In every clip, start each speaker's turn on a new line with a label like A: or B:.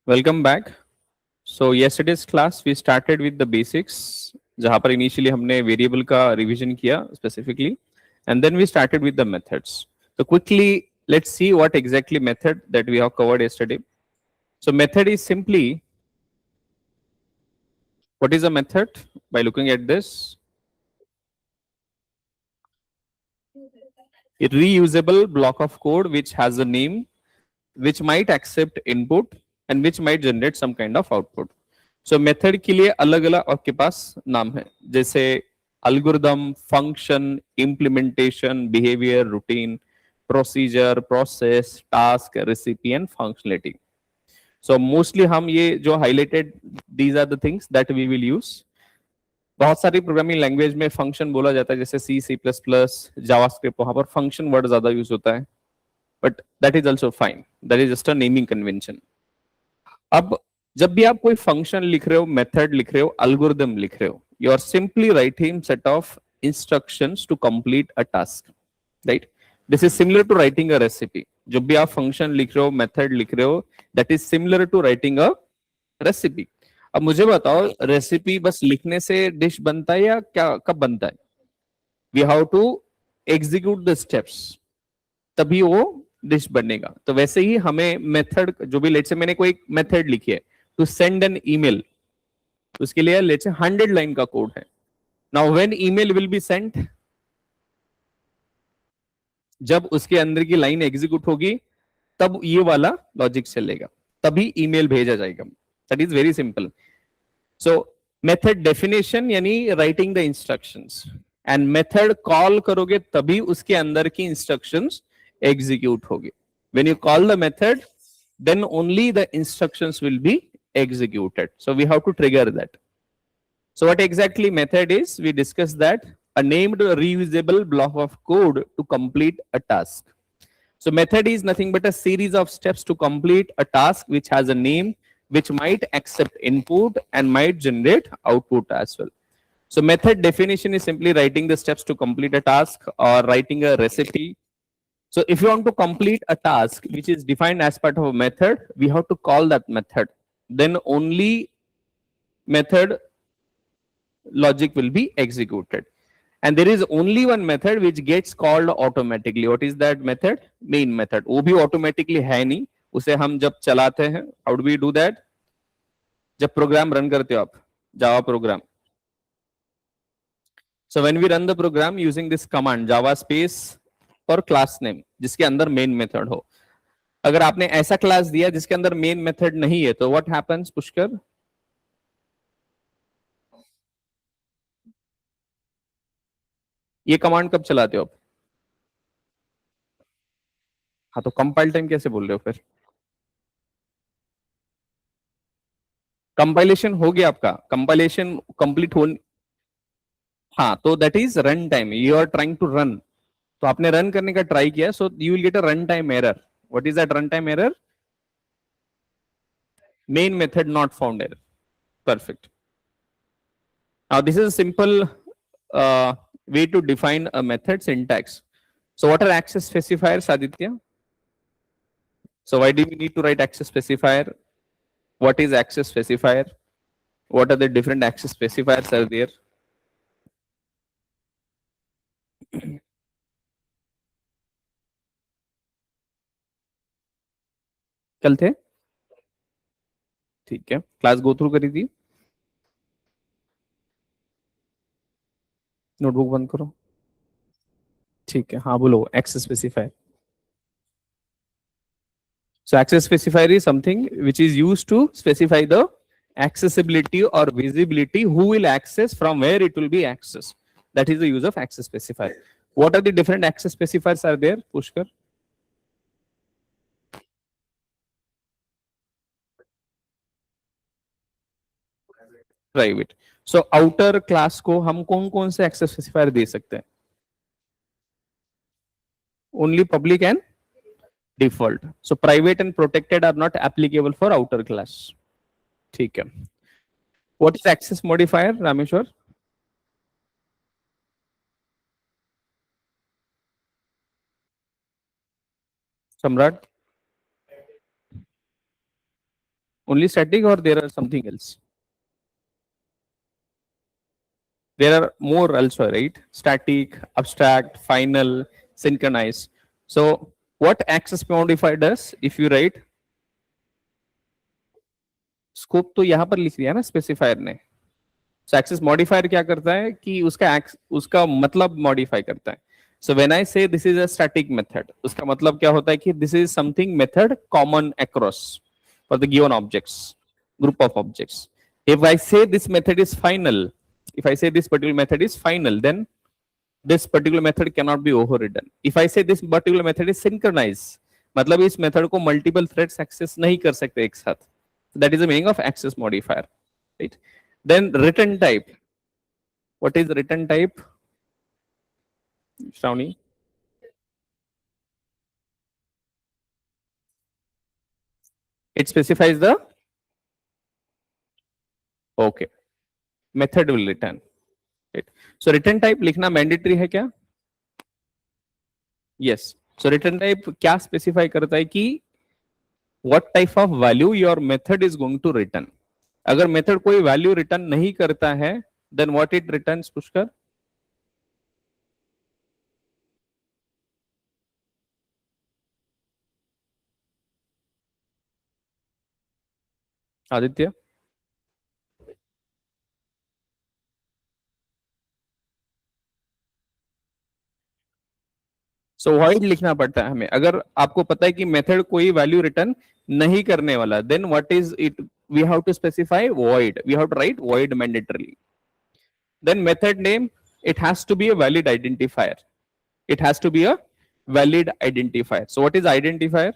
A: Welcome back. So yesterday's class we started with the basics जहाँ पर initially हमने variable का revision किया specifically and then we started with the methods. So quickly let's see what exactly method that we have covered yesterday. So method is simply what is a method? By looking at this, a reusable block of code which has a name, which might accept input and which might generate some kind of output. So method के लिए अलग अलग आपके पास नाम है, जैसे algorithm, function, implementation, behaviour, routine, procedure, process, task, recipe and functionality. So mostly हम ये जो highlighted, these are the things that we will use. बहुत सारी प्रोग्रामिंग लैंग्वेज में फंक्शन बोला जाता है, जैसे सी, सी प्लस प्लस, जावास्क्रिप्ट, वहां पर फंक्शन वर्ड ज्यादा यूज होता है, but that is also fine. That is just a naming convention. अब जब भी आप कोई फंक्शन लिख रहे हो, मेथड लिख रहे हो, अल्गोरिदम लिख रहे हो, you are simply writing set of instructions to complete a task, right? This is similar to writing a recipe. जब भी आप फंक्शन लिख रहे हो, मेथड लिख रहे हो, that is similar to writing a recipe. अब मुझे बताओ, रेसिपी बस लिखने से डिश बनता है या क्या, कब बनता है? We have to execute the steps, तभी वो डिश बनेगा. तो वैसे ही हमें मेथड, जो भी लेट से मैंने कोई मेथड लिखी है टू सेंड एन ईमेल, उसके लिए लेट से 100 लाइन का कोड है. Now when email will be sent, जब उसके अंदर की लाइन एग्जीक्यूट होगी तब ये वाला लॉजिक चलेगा, तभी ईमेल भेजा जाएगा. That is very simple. So method definition यानी writing the instructions, and method call करोगे तभी उसके अंदर की इंस्ट्रक्शंस एग्जीक्यूट होगी. When you call the method, then only the instructions will be executed. So we have to trigger that. So what exactly method is? We discussed that a named reusable block of code to complete a task. So method is nothing but a series of steps to complete a task which has a name, which might accept input and might generate output as well. So method definition is simply writing the steps to complete a task or writing a recipe. So if you want to complete a task which is defined as part of a method, we have to call that method. Then only method logic will be executed. And there is only one method which gets called automatically. What is that method? Main method. वो भी automatically है नहीं, उसे हम जब चलाते हैं. How do we do that? जब प्रोग्राम रन करते हो आप, Java program. So when we run the program using this command java space और क्लास नेम जिसके अंदर मेन मेथड हो, अगर आपने ऐसा क्लास दिया जिसके अंदर मेन मेथड नहीं है, तो व्हाट हैपेंस पुष्कर? ये कमांड कब चलाते हो आप? हाँ, तो कंपाइल टाइम कैसे बोल रहे हो फिर? कंपाइलेशन हो गया आपका, कंपाइलेशन कंप्लीट हो. हाँ, तो that is run time. You are trying to run, तो आपने रन करने का ट्राई किया, so you will get a run time error. What is that run time error? Main method not found error. Perfect. Now this is a simple way to define a method syntax. So what are access specifiers, Aditya? So why do we need to write access specifier? What is access specifier? What are the different access specifiers are there? कल थे, ठीक है, class go through करी थी. Notebook बंद करो. ठीक है, हाँ बोलो. Access specifier. So access specifier is something which is used to specify the accessibility or visibility, who will access, from where it will be accessed. That is the use of access specifier. What are the different access specifiers are there, Pushkar? Private. So outer class को हम कौन कौन से access specifier दे सकते हैं? Only public and default. So private and protected are not applicable for outer class. ठीक है. What is access modifier, Rameshwar? Samrat? only static or there are something else? There are more also, right? Static, abstract, final, synchronized. So what access modifier does? If you write scope तो यहाँ पर लिख दिया ना specifier ने. सो access modifier क्या करता है कि उसका मतलब मॉडिफाई करता है. सो when I say this is a static method, उसका मतलब क्या होता है कि this is something method common across for the given objects, group of objects. If I say this method is final, if I say this particular method is final, then this particular method cannot be overridden. If I say this particular method is synchronized, मतलब इस method को multiple threads access नहीं कर सकते एक साथ. That is the meaning of access modifier, right? Then return type. What is return type, Shravani? It specifies the okay method will return. Right? So return type लिखना mandatory है क्या? Yes. So return type क्या specify करता है कि what type of value your method is going to return. अगर method कोई value return नहीं करता है, then what it returns Pushkar? Aditya. So void लिखना पड़ता है हमें. अगर आपको पता है कि मेथड कोई वैल्यू रिटर्न नहीं करने वाला, then what is it? We have to specify void. We have to write void mandatorily. Then method name, it has to be a valid identifier. It has to be a valid identifier. So what is identifier?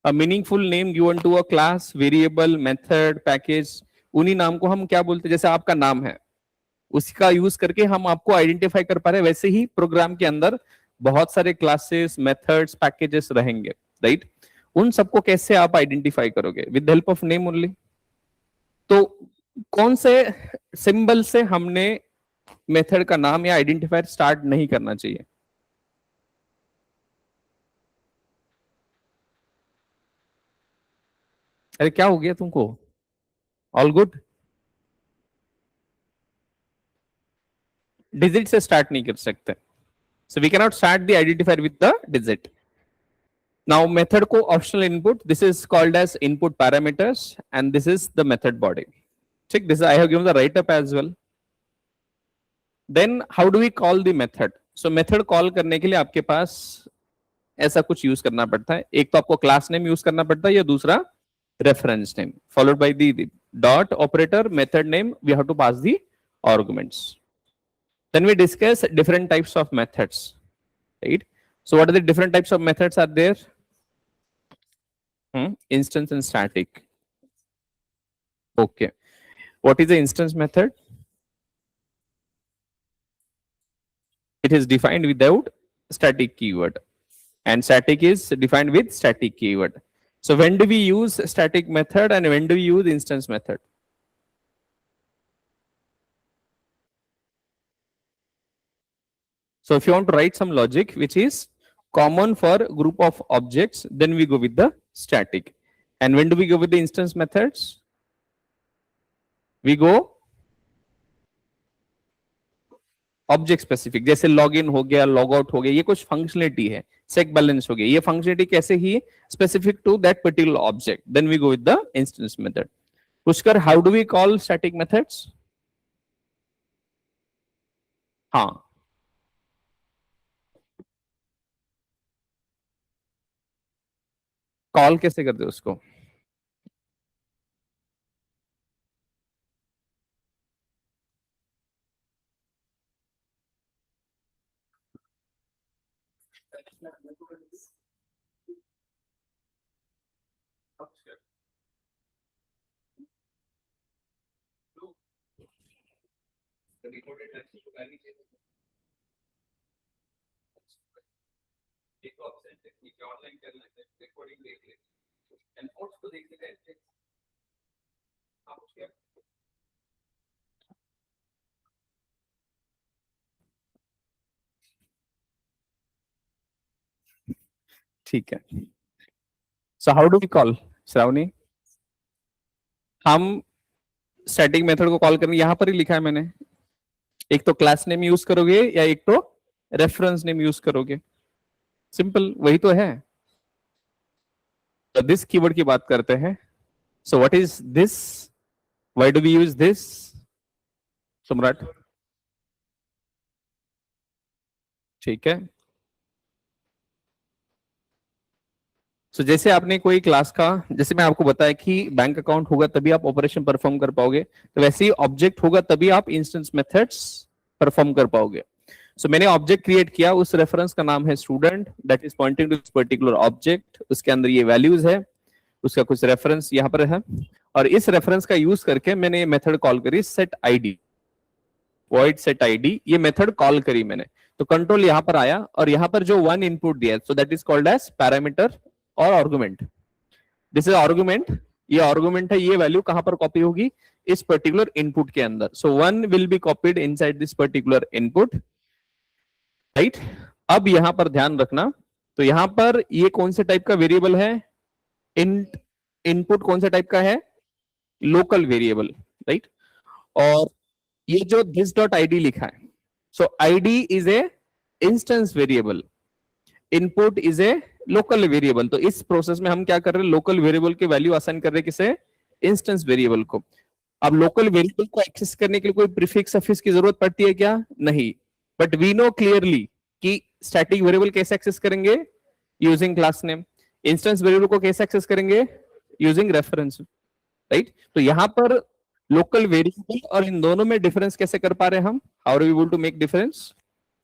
A: A meaningful name given to a class, variable, method, package. उन्हीं नाम को हम क्या बोलते हैं? जैसे आपका नाम है, उसका यूज करके हम आपको आइडेंटिफाई कर पा रहे हैं. वैसे ही प्रोग्राम के अंदर बहुत सारे क्लासेस, मेथड्स, पैकेजेस रहेंगे, राइट? उन सबको कैसे आप आइडेंटिफाई करोगे? With help of name only. तो कौन से सिंबल से हमने मेथड का नाम या आइडेंटिफायर स्टार्ट नहीं करना चाहिए? अरे क्या हो गया तुमको? All good. डिजिट से स्टार्ट नहीं कर सकते. So we cannot start the identifier with the digit. Now method को optional input, this is called as input parameters and this is the method body. ठीक, this I have given the write up as well. Then how do we call the method? So method call करने के लिए आपके पास ऐसा कुछ use करना पड़ता है. एक तो आपको क्लास नेम यूज करना पड़ता है, या दूसरा reference name followed by the dot operator. Method name we have to pass the arguments. Then we discuss different types of methods, right? So what are the different types of methods are there? Instance and static. Okay. What is the instance method? It is defined without static keyword, and static is defined with static keyword. So when do we use static method and when do we use instance method? So if you want to write some logic which is common for group of objects, then we go with the static. And when do we go with the instance methods? We go object specific. जैसे log in हो गया, log out हो गया, ये कुछ functionality है. सेक balance हो गया, ये फंक्शनलिटी कैसे ही specific to that particular object. Then we go with the instance method. Pushkar, how do we call static methods? हाँ, कॉल कैसे करते हो उसको? ठीक है. So how do we call, Shravani? हम स्टैटिक मेथड को कॉल करने, यहां पर ही लिखा है मैंने. एक तो क्लास नेम यूज करोगे या एक तो रेफरेंस नेम यूज करोगे. सिंपल वही तो है. तो दिस कीवर्ड की बात करते हैं. So what is this? Why do we use this, Samrat? ठीक है. सो जैसे आपने कोई क्लास का, जैसे मैं आपको बताया कि बैंक अकाउंट होगा तभी आप ऑपरेशन परफॉर्म कर पाओगे, तो वैसे ही ऑब्जेक्ट होगा तभी आप इंस्टेंस मेथड्स परफॉर्म कर पाओगे. सो मैंने ऑब्जेक्ट क्रिएट किया, उस रेफरेंस का नाम है student, that is pointing to this particular object. उसके अंदर ये वैल्यूज है, उसका कुछ रेफरेंस यहाँ पर है, और इस रेफरेंस का यूज करके मैंने ये मेथड कॉल करी set ID, void set ID. ये मेथड कॉल करी मैंने, तो कंट्रोल यहाँ पर आया और यहाँ पर जो वन इनपुट दिया, so that is called as parameter और आर्गुमेंट. This is argument. ये आर्गुमेंट है, ये वैल्यू कहां पर कॉपी होगी? इस पर्टिकुलर इनपुट के अंदर. So one will be copied inside this particular input, right? अब यहां पर ध्यान रखना, तो यहां पर ये कौन से टाइप का वेरिएबल है? इनपुट कौन से टाइप का है? Local variable, right? और ये जो दिस डॉट आईडी लिखा है, so ID is a instance variable, input is a local variable. तो इस प्रोसेस में हम क्या कर रहे हैं? लोकल वेरिएबल की वैल्यू असाइन कर रहे हैं किसे? इंस्टेंस वेरिएबल को. अब लोकल वेरिएबल को एक्सेस करने के लिए कोई प्रीफिक्स सफिक्स की जरूरत पड़ती है क्या? नहीं. बट वी नो क्लियरली कि स्टैटिक वेरिएबल कैसे एक्सेस करेंगे? Using class name. Instance variable को कैसे एक्सेस करेंगे? Using reference, right? तो यहां पर लोकल वेरिएबल और इन दोनों में डिफरेंस कैसे कर पा रहे हैं हम? How are we able to make difference?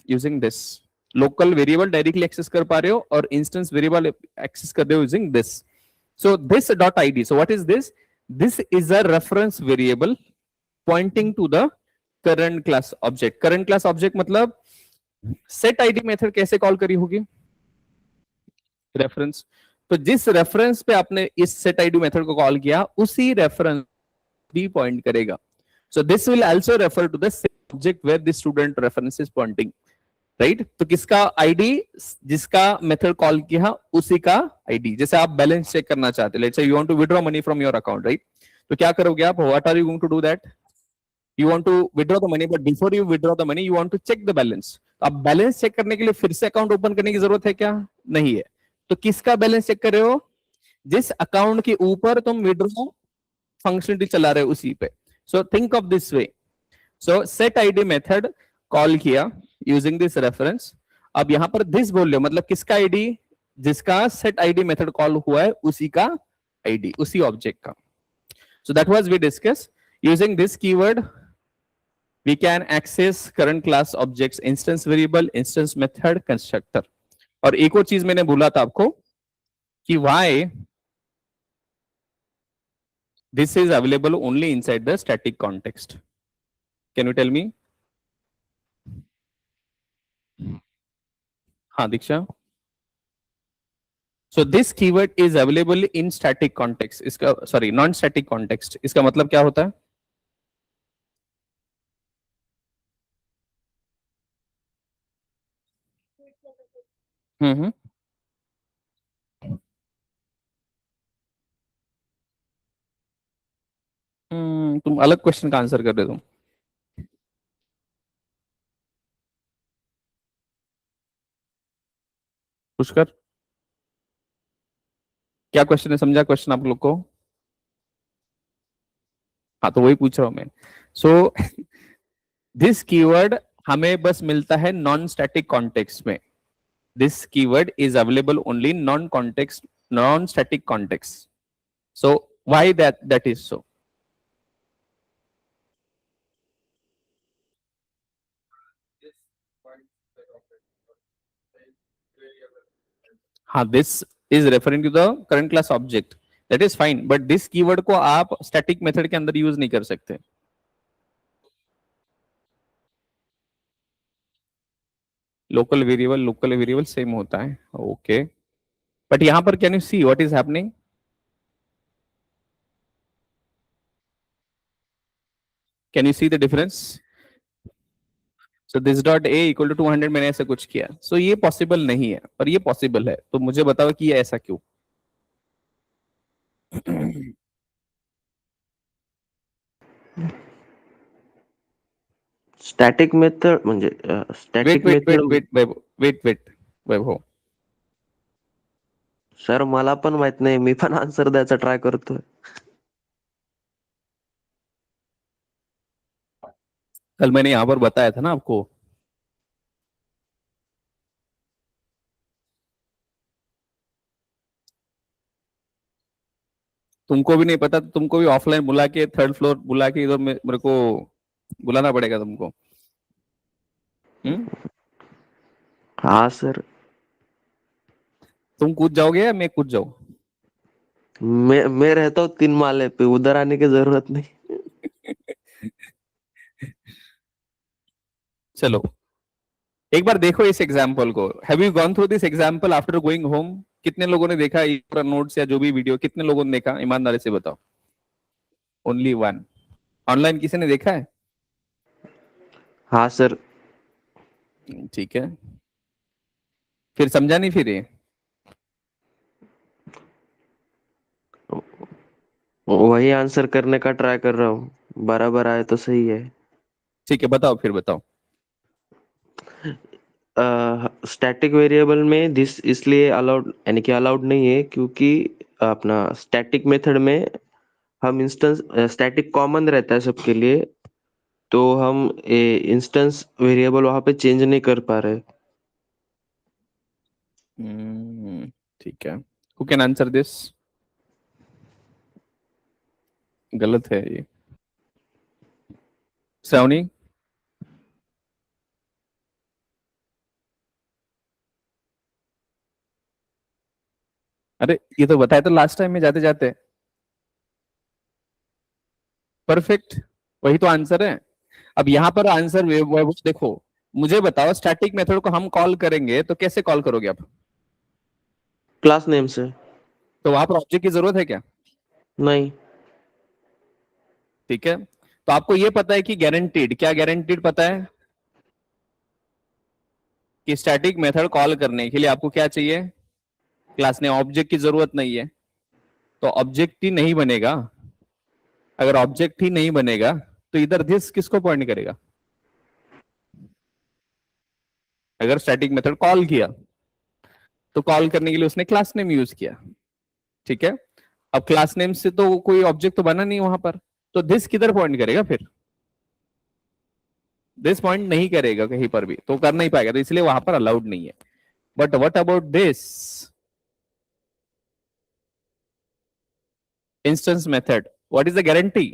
A: Using this. Local variable directly access कर पा रहे हो और इंस्टेंस वेरिएबल एक्सेस कर रहे हो using this. So this dot ID, so what is this? This is a reference variable pointing to the current class object. Current class object मतलब set ID method कैसे कॉल करी होगी? Reference. तो जिस reference पे आपने इस सेट आईडी मेथड को कॉल किया, उसी रेफरेंस भी पॉइंट करेगा. So this will also refer to the object where the student reference is pointing, right? तो किसका आईडी? जिसका मेथड कॉल किया उसी का आईडी. जैसे आप बैलेंस चेक करना चाहते, let's say you want to withdraw money from your account, right? तो क्या करोगे आप? What are you going to do that? You want to withdraw the money, but before you withdraw the money you want to check the balance. अब balance check करने के लिए फिर से अकाउंट ओपन करने की जरूरत है क्या? नहीं है. तो किसका बैलेंस चेक कर रहे हो? जिस अकाउंट के ऊपर तुम विड्रॉ फंक्शनलिटी चला रहे हो उसी पे. So think of this way. So set ID method call किया यूजिंग दिस रेफरेंस. अब यहां पर दिस बोल रहे हो, मतलब किसका आईडी? जिसका सेट आईडी मेथड कॉल हुआ है उसी का आईडी, उसी ऑब्जेक्ट का. So that was we discuss. Using this keyword we can access current class objects, instance variable, instance method, constructor. और एक और चीज मैंने बोला था आपको कि why this is available only inside the static context. Can you tell me? हाँ दीक्षा. So this keyword is available in static context. इसका सॉरी नॉन स्टैटिक कॉन्टेक्स्ट. इसका मतलब क्या होता है? हम्म. तुम अलग क्वेश्चन का आंसर कर रहे हो. पुष्कर, क्या क्वेश्चन है? समझा क्वेश्चन आप लोग को? हाँ तो वही पूछ रहा हूं मैं. सो दिस कीवर्ड हमें बस मिलता है नॉन स्टैटिक कॉन्टेक्स्ट में. This keyword is available only non context, non static context. So why that is so? हाँ, this is referring to the current class object, that is fine, but this keyword को आप static method के अंदर use नहीं कर सकते. Local variable same होता है, ओके. बट यहां पर can you see what is happening? Can you see the difference? तो this dot A equal to 200 मैंने ऐसा कुछ किया, सो ये पॉसिबल नहीं है, पर ये पॉसिबल है, तो मुझे बताओ कि ये ऐसा क्यों?
B: स्टॅटिक मेथड म्हणजे
A: wait
B: static
A: wait wait
B: method.
A: Wait Vaibhav, wait Vaibhav,
B: sir मला पण माहित नाही, मी पण आन्सर द्यायचा ट्राय करतोय.
A: कल मैंने यहाँ पर बताया था ना आपको, तुमको भी नहीं पता तो तुमको भी ऑफलाइन बुला के, थर्ड फ्लोर बुला के इधर मेरे को बुलाना पड़ेगा तुमको। हम्म।
B: हाँ सर.
A: तुम कूद जाओगे या मैं कूद जाऊं?
B: मैं रहता हूँ 3 माले पे, उधर आने की जरूरत नहीं.
A: चलो एक बार देखो इस एग्जाम्पल को, have you gone through this example after going home? कितने लोगों ने देखा ये पूरा नोट्स या जो भी वीडियो, कितने लोगों ने देखा, ईमानदारी से बताओ? Only one. ऑनलाइन किसी ने देखा है?
B: हाँ सर.
A: ठीक है, फिर समझा नहीं फिर ये?
B: वही आंसर करने का ट्राई कर रहा हूँ, बराबर आए तो सही है.
A: ठीक है बताओ, फिर बताओ।
B: स्टैटिक वेरिएबल में दिस इसलिए अलाउड, यानी कि अलाउड नहीं है, क्योंकि अपना स्टैटिक मेथड में हम इंस्टेंस स्टैटिक कॉमन रहता है सबके लिए, तो हम इंस्टेंस वेरिएबल वहां पे चेंज नहीं कर पा रहे.
A: ठीक है, हु कैन आंसर दिस? गलत है ये। श्रावणी? अरे ये तो बताया तो लास्ट टाइम में जाते जाते। परफेक्ट, वही तो आंसर है। अब यहाँ पर आंसर वो देखो, मुझे बताओ स्टैटिक मेथड को हम कॉल करेंगे तो कैसे कॉल करोगे आप?
B: क्लास नेम से.
A: तो वहां पर ऑब्जेक्ट की जरूरत है क्या?
B: नहीं.
A: ठीक है, तो आपको ये पता है कि गारंटीड, क्या गारंटीड पता है कि स्टैटिक मेथड कॉल करने के लिए आपको क्या चाहिए? क्लास नेम, ऑब्जेक्ट की जरूरत नहीं है, तो ऑब्जेक्ट ही नहीं बनेगा। अगर ऑब्जेक्ट ही नहीं बनेगा तो इधर दिस किसको पॉइंट करेगा? अगर स्टैटिक मेथड कॉल किया तो कॉल करने के लिए उसने क्लास नेम यूज किया, ठीक है। अब क्लास नेम से तो कोई ऑब्जेक्ट तो बना नहीं वहां पर, तो दिस किधर पॉइंट करेगा फिर? दिस पॉइंट नहीं करेगा कहीं पर भी, तो कर नहीं पाएगा, तो इसलिए वहां पर अलाउड नहीं है। But what about this instance method, what is the guarantee?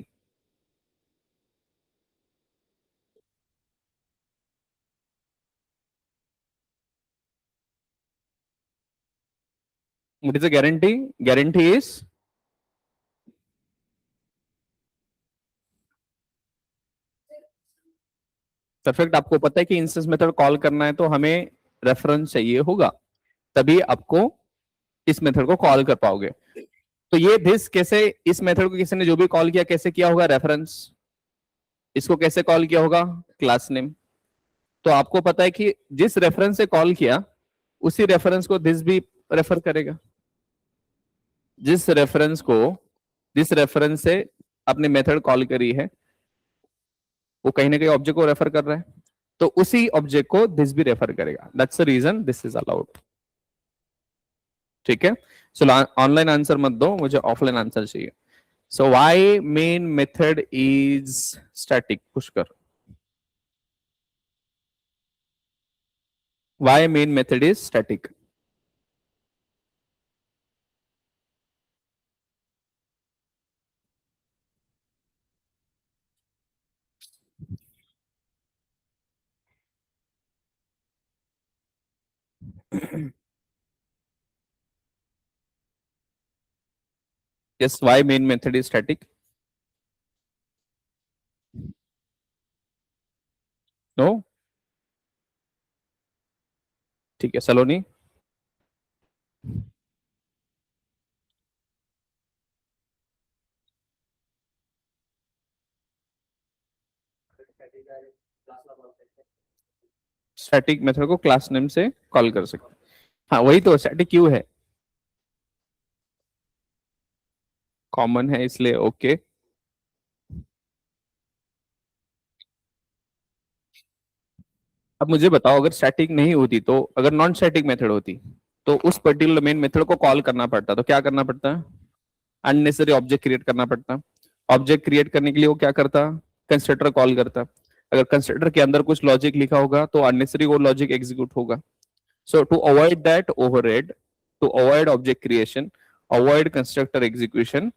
A: What is the guarantee? Guarantee is perfect. आपको पता है कि इंस्टेंस मेथड कॉल करना है तो हमें रेफरेंस चाहिए होगा, तभी आपको इस मेथड को कॉल कर पाओगे। तो ये दिस कैसे, इस मेथड को किसी ने जो भी कॉल किया कैसे किया होगा? रेफरेंस। इसको कैसे कॉल किया होगा? Class name. तो आपको पता है कि जिस रेफरेंस से कॉल किया उसी रेफरेंस को दिस भी रेफर करेगा। जिस रेफरेंस को, जिस रेफरेंस से आपने मेथड कॉल करी है वो कहीं ना कहीं ऑब्जेक्ट को रेफर कर रहा है, तो उसी ऑब्जेक्ट को दिस भी रेफर करेगा, that's the reason this is allowed. ठीक है, चलो ऑनलाइन आंसर मत दो, मुझे ऑफलाइन आंसर चाहिए। So why main method is static, Pushkar? Why main method is static? yes, why main method is static? No? ठीक है, सलोनी? स्टैटिक मेथड को क्लास नेम से कॉल कर सकते हैं। हाँ वही तो स्टैटिक क्यों है, कॉमन है इसलिए ओके। अब मुझे बताओ अगर स्टैटिक नहीं होती तो, अगर नॉन स्टैटिक मेथड होती तो उस पर्टिकुलर मेन मेथड को कॉल करना पड़ता, तो क्या करना पड़ता है, अननेसेसरी ऑब्जेक्ट क्रिएट करना पड़ता। ऑब्जेक्ट क्रिएट करने के लिए वो क्या करता, कंस्ट्रक्टर कॉल करता। अगर कंस्ट्रक्टर के अंदर कुछ लॉजिक लिखा होगा तो अननेसेसरी वो लॉजिक एग्जीक्यूट होगा। So to avoid that overhead, to avoid object creation, avoid constructor execution,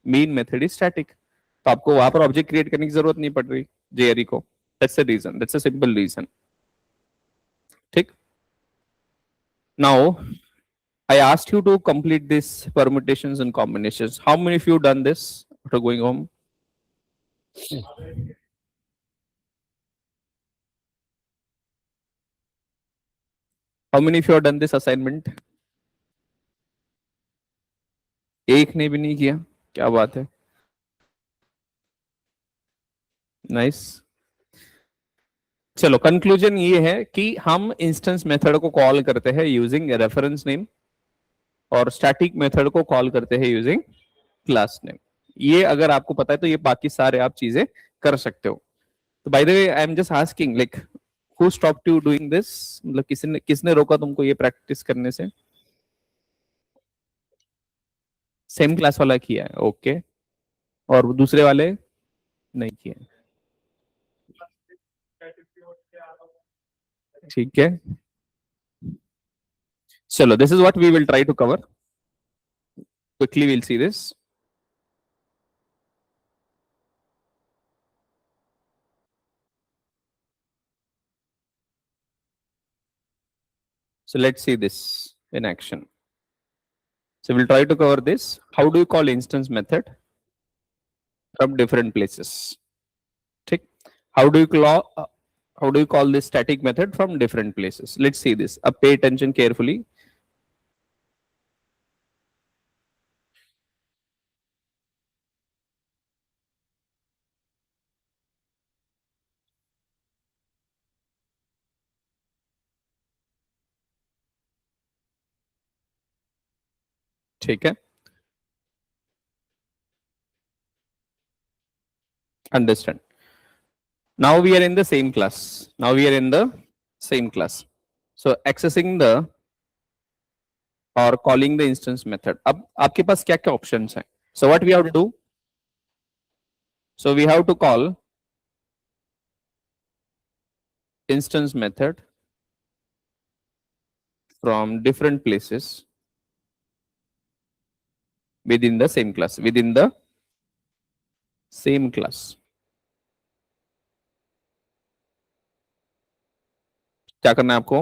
A: main method is static. तो आपको वहां पर ऑब्जेक्ट क्रिएट करने की जरूरत नहीं पड़ रही जेआरई को। That's a reason, that's a simple reason. ठीक। Now I asked you to complete this permutations and combinations. How many of you done this after going home? How many of you have done this assignment? एक ने भी नहीं किया, क्या बात है, nice. चलो कंक्लूजन ये है कि हम इंस्टेंस मेथड को कॉल करते हैं यूजिंग रेफरेंस नेम, और स्टैटिक मेथड को कॉल करते हैं यूजिंग क्लास नेम। ये अगर आपको पता है तो ये बाकी सारे आप चीजें कर सकते हो। तो by the way I am just asking like who stopped you doing this, मतलब किसने रोका तुमको ये प्रैक्टिस करने से? सेम क्लास वाला किया है, ओके। और दूसरे वाले नहीं किए, ठीक है। चलो this is what we will try to cover quickly, will see this. So let's see this in action. So we'll try to cover this. How do you call instance method from different places? ठीक. How do you call this static method from different places? Let's see this. अब pay attention carefully. ठीक है. Understand. Now we are in the same class. Now we are in the same class. So accessing the or calling the instance method. अब आपके पास क्या क्या options हैं? So what we have to do? So we have to call instance method from different places within the same class, within the same class. क्या करना है आपको?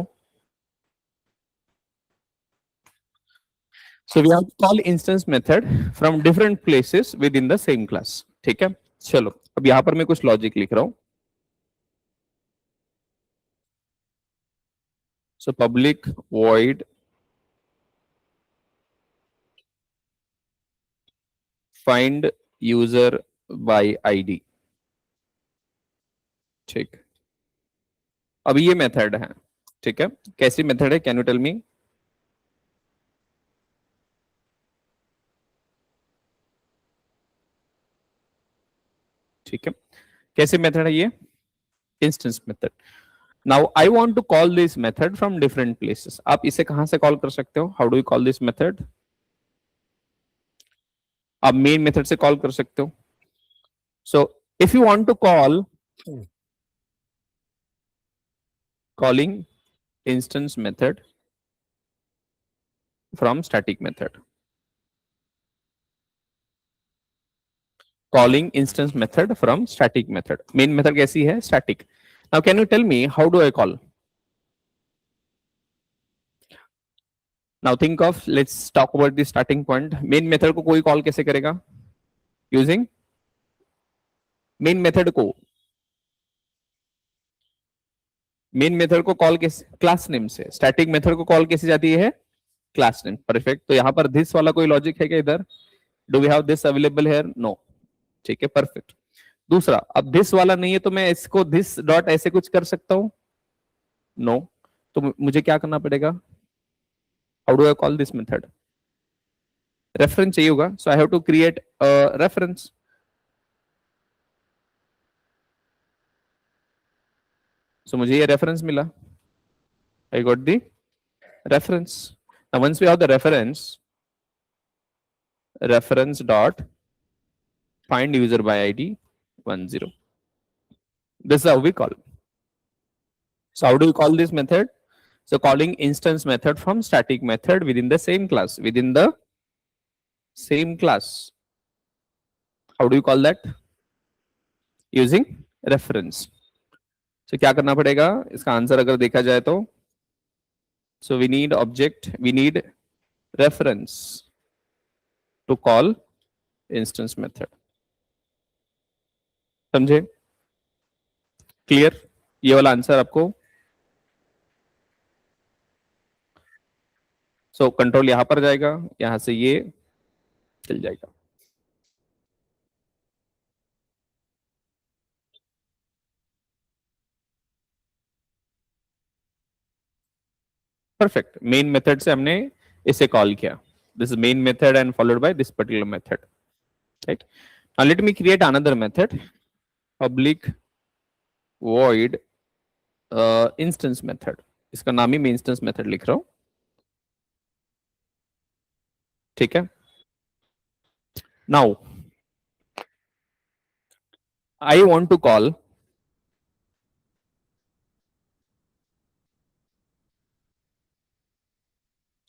A: So we have to call instance method from different places within the same class. ठीक है. चलो अब यहां पर मैं कुछ लॉजिक लिख रहा हूं. So public void find user by id. ठीक. अब ये मेथड है, ठीक है. कैसी मेथड है, कैन यू टेल मी? ठीक है. कैसे मेथड है ये? Instance method. Now I want to call this method from different places. आप इसे कहां से कॉल कर सकते हो? How do you call this method? आप मेन मेथड से कॉल कर सकते हो. So if you want to call calling instance method from static method, calling instance method from static method. Main method कैसी है? Static. Now can you tell me how do I call? Now think of, let's talk about the starting point. Main method को कोई call कैसे करेगा? Using main method को, main method को call कैसे? Class name से. स्टैटिक मेथड को call कैसे जाती है? Class name. परफेक्ट. तो यहां पर दिस वाला कोई लॉजिक है क्या इधर? Do we have this available here? No. ठीक है, परफेक्ट. दूसरा, अब दिस वाला नहीं है तो मैं इसको दिस डॉट ऐसे कुछ कर सकता हूं. नो, तो मुझे क्या करना पड़ेगा? How do I call this method? Reference चाहिए होगा, so I have to create a reference. So मुझे ये रेफरेंस मिला. I got the reference. Now once we have the reference dot find user by id 10. This is how we call. So how do we call this method? So calling instance method from static method within the same class, within the same class. How do you call that? Using reference. So क्या करना पड़ेगा इसका answer अगर देखा जाए तो, so we need object, we need reference to call instance method. समझे? Clear? ये वाला आंसर आपको. सो कंट्रोल यहां पर जाएगा, यहां से ये चल जाएगा. परफेक्ट. मेन मेथड से हमने इसे कॉल किया. This is main method and followed by this particular method. Right. Now let me create another method, public void instance method. इसका नाम ही मैं इंस्टेंस मेथड लिख रहा हूं. ठीक है. Now I want to call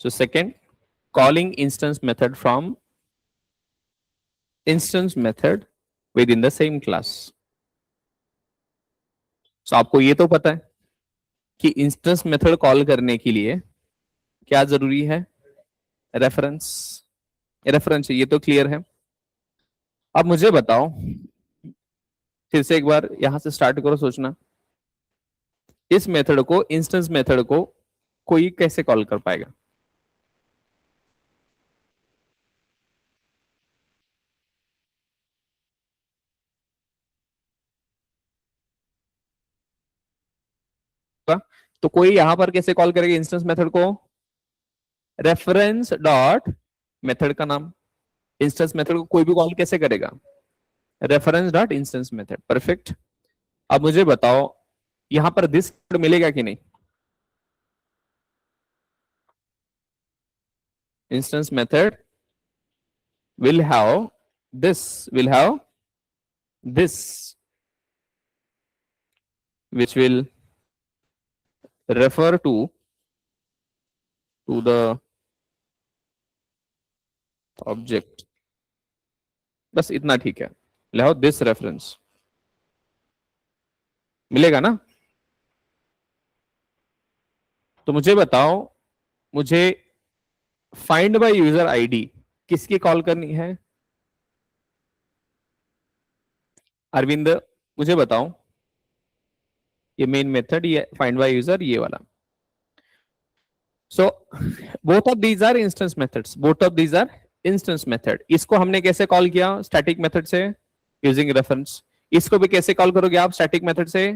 A: so second calling instance method from instance method within the same class. So आपको ये तो पता है कि इंस्टेंस मेथड कॉल करने के लिए क्या जरूरी है? रेफरेंस. रेफरेंस ये तो क्लियर है. अब मुझे बताओ, फिर से एक बार यहां से स्टार्ट करो सोचना, इस मेथड को, इंस्टेंस मेथड को कोई कैसे कॉल कर पाएगा? तो कोई यहां पर कैसे कॉल करेगा इंस्टेंस मेथड को? रेफरेंस डॉट मेथड का नाम. इंस्टेंस मेथड को कोई भी कॉल कैसे करेगा? Reference dot instance method. Perfect. अब मुझे बताओ यहां पर दिस मिलेगा कि नहीं? Instance method will have this which will refer to the object. बस इतना ठीक है. लिहाओ दिस रेफरेंस मिलेगा ना? तो मुझे बताओ, मुझे फाइंड बाय यूजर आईडी किसकी कॉल करनी है? अरविंद मुझे बताओ, ये मेन मेथड, ये फाइंड बाय यूजर, ये वाला. So both of these are instance methods, both of these are instance method. इसको हमने कैसे कॉल किया? स्टैटिक मेथड से, यूजिंग रेफरेंस. इसको भी कैसे कॉल करोगे आप? स्टैटिक मेथड से,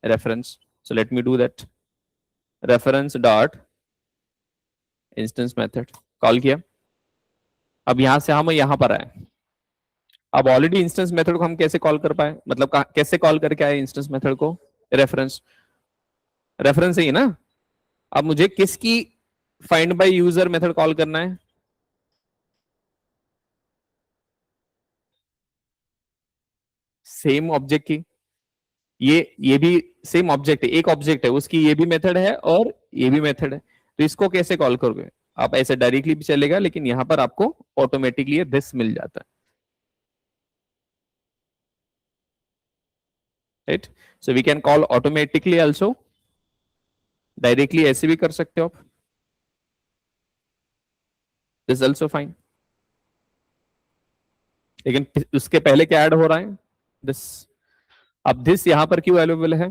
A: reference. So let me do that. Reference dot instance method call किया. अब यहां से हम यहां पर आए. अब ऑलरेडी इंस्टेंस मेथड को हम कैसे कॉल कर पाए, मतलब कैसे कॉल करके आए इंस्टेंस मेथड को? रेफरेंस. रेफरेंस ही ना. अब मुझे किसकी find by user method call करना है? सेम ऑब्जेक्ट की. ये भी सेम ऑब्जेक्ट है, एक ऑब्जेक्ट है उसकी, ये भी मेथड है और ये भी मेथड है. तो इसको कैसे कॉल करोगे आप? ऐसे डायरेक्टली भी चलेगा, लेकिन यहां पर आपको ऑटोमेटिकली दिस मिल जाता है. Right. So we can call automatically also. Directly ऐसे भी कर सकते हो आप. This also fine. लेकिन उसके पहले क्या ऐड हो रहा है? दिस. अब दिस यहां पर क्यों अवेलेबल है?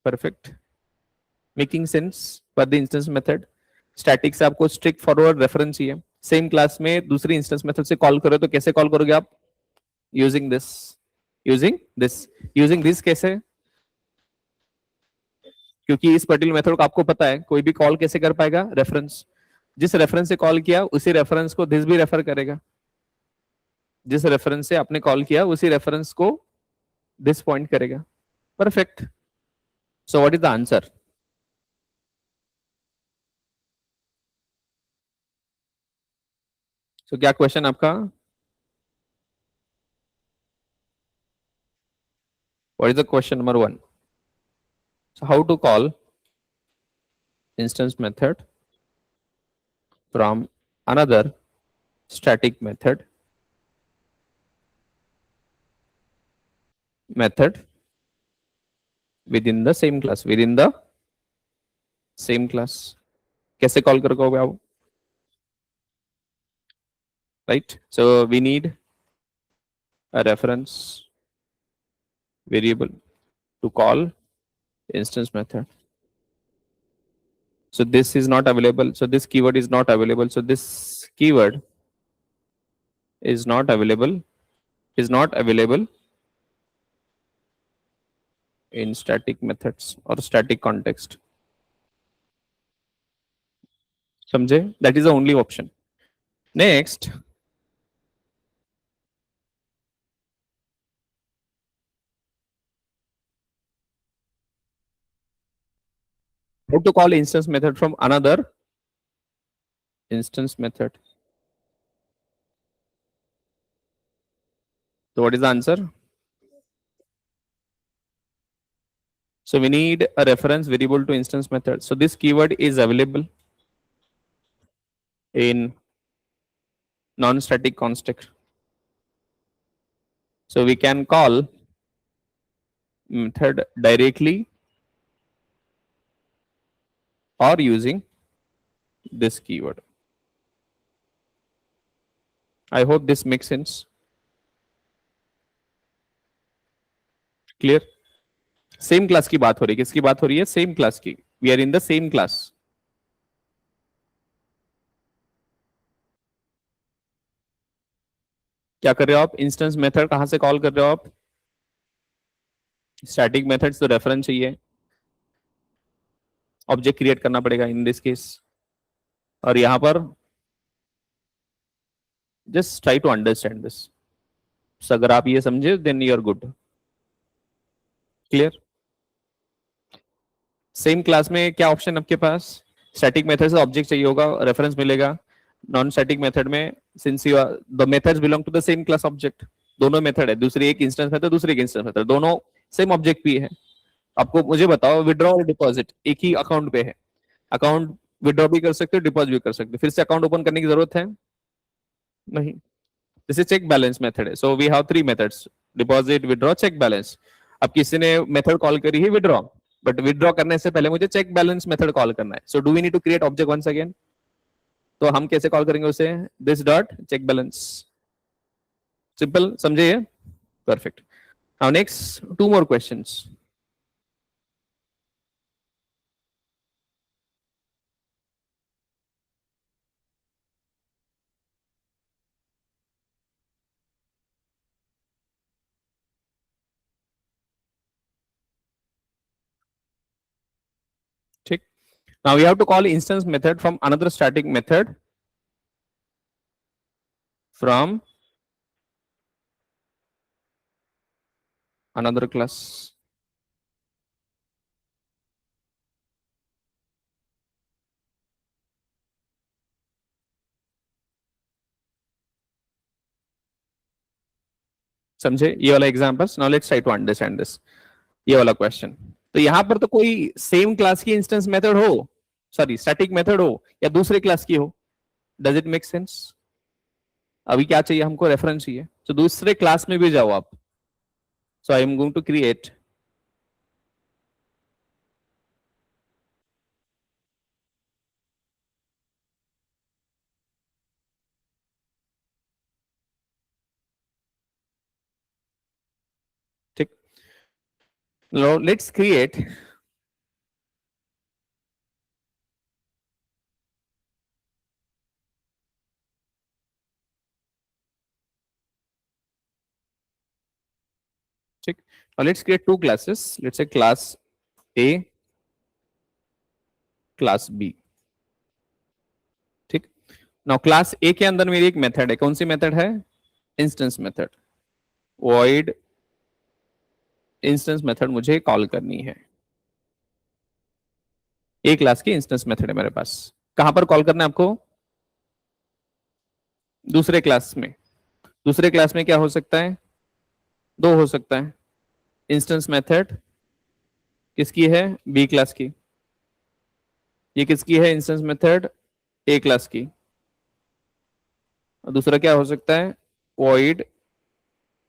A: Perfect. Making sense for the instance method. Static से आपको स्ट्रिक्ट फॉरवर्ड रेफरेंस चाहिए. सेम क्लास में दूसरी इंस्टेंस मेथड से कॉल करो तो कैसे कॉल करोगे आप? Using this. Using this. Using this कैसे? क्योंकि इस पर्टिकुलर मेथड को आपको पता है कोई भी कॉल कैसे कर पाएगा, रेफरेंस, जिस रेफरेंस से कॉल किया उसी रेफरेंस को दिस भी रेफर करेगा, जिस रेफरेंस से आपने कॉल किया उसी रेफरेंस को दिस पॉइंट करेगा। Perfect. So what is the answer? So क्या क्वेश्चन आपका? What is the question number 1? So how to call instance method from another static method within the same class, within the same class? कैसे call करोगे आप? Right, so we need a reference variable to call instance method. So this is not available, so this keyword is not available, so this keyword is not available, is not available in static methods or static context. समझे? That is the only option. Next, how to call instance method from another instance method? So what is the answer? So we need a reference variable to instance method. So this keyword is available in non-static context. So we can call method directly or using this keyword. I hope this makes sense. Clear? Same class की बात हो रही है, किसकी बात हो रही है? सेम क्लास की। We are in the same class. क्या कर रहे हो आप? इंस्टेंस मेथड कहां से कॉल कर रहे हो आप? स्टैटिक मेथड्स तो रेफरेंस चाहिए, ऑब्जेक्ट क्रिएट करना पड़ेगा इन दिस केस, और यहां पर just try to understand this. अगर आप ये समझे then you are good. Clear? Same class में क्या ऑप्शन आपके पास? स्टैटिक मेथड से ऑब्जेक्ट चाहिए होगा, रेफरेंस मिलेगा। नॉन स्टैटिक मेथड में since you the methods belong to the same class object, दोनों मेथड है, दूसरी एक इंस्टेंस मेथड दूसरी एक इंस्टेंस मेथड, दोनों सेम ऑब्जेक्ट भी है। आपको मुझे बताओ, विड्रॉ और डिपॉजिट एक ही अकाउंट पे है, अकाउंट विड्रॉ भी कर सकते हो, डिपॉजिट भी कर सकते हो, फिर से अकाउंट ओपन करने की जरूरत है? नहीं। This is check balance method है। So we have three methods, deposit, withdraw, check balance. अब किसी ने मेथड कॉल करी है विड्रॉ, बट विड्रॉ करने से पहले मुझे चेक बैलेंस मेथड कॉल करना है। So do we need to create object once again? तो हम कैसे कॉल करेंगे उसे? This dot check balance. Simple, समझे ये? Perfect. Now next two more questions. ठीक। Now we have to call instance method from another static method from another class. समझे ये वाला examples? Now let's try to understand this. ये वाला question, तो यहां पर तो कोई सेम क्लास की इंस्टेंस मेथड हो, सॉरी स्टैटिक मेथड हो, या दूसरे क्लास की हो, डज इट मेक सेंस? अभी क्या चाहिए हमको? रेफरेंस चाहिए। तो दूसरे क्लास में भी जाओ आप। So I am going to create ठीक। Now let's create ठीक। Now let's create two classes. Let's say class A class B. ठीक। नाउ क्लास ए के अंदर मेरी एक मेथड है, कौन सी मेथड है? Instance method. Void instance method मुझे कॉल करनी है। ए क्लास की इंस्टेंस मेथड है मेरे पास। कहां पर कॉल करना है आपको? दूसरे क्लास में। दूसरे क्लास में क्या हो सकता है? दो हो सकता है। इंस्टेंस मेथड किसकी है? बी क्लास की। ये किसकी है इंस्टेंस मेथड? ए क्लास की। और दूसरा क्या हो सकता है? Void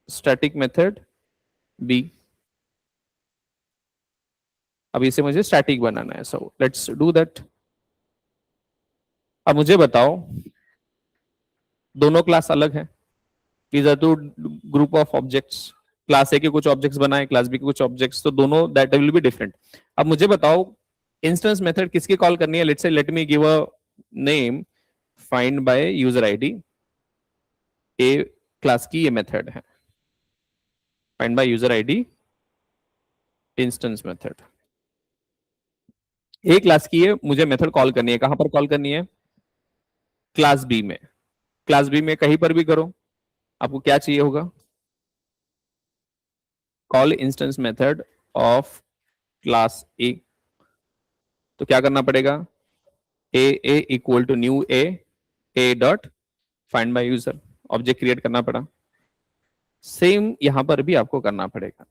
A: static method B. अब इसे मुझे स्टैटिक बनाना है, सो लेट्स डू दैट। अब मुझे बताओ, दोनों क्लास अलग है। These are two group of objects. Class A के कुछ ऑब्जेक्ट्स बनाए, क्लास बी के कुछ ऑब्जेक्ट्स, तो दोनों दैट विल बी डिफरेंट। अब मुझे बताओ इंस्टेंस मेथड किसकी कॉल करनी है? Let's say let me give a name, find by user ID. A class की ये मेथड है, find by user ID instance method. A class की है, मुझे मेथड कॉल करनी है। कहां पर कॉल करनी है? क्लास बी में। क्लास बी में कहीं पर भी करो, आपको क्या चाहिए होगा? Call instance method of class A. तो क्या करना पड़ेगा? A equal to new A dot find by user, object create करना पड़ा। सेम यहां पर भी आपको करना पड़ेगा।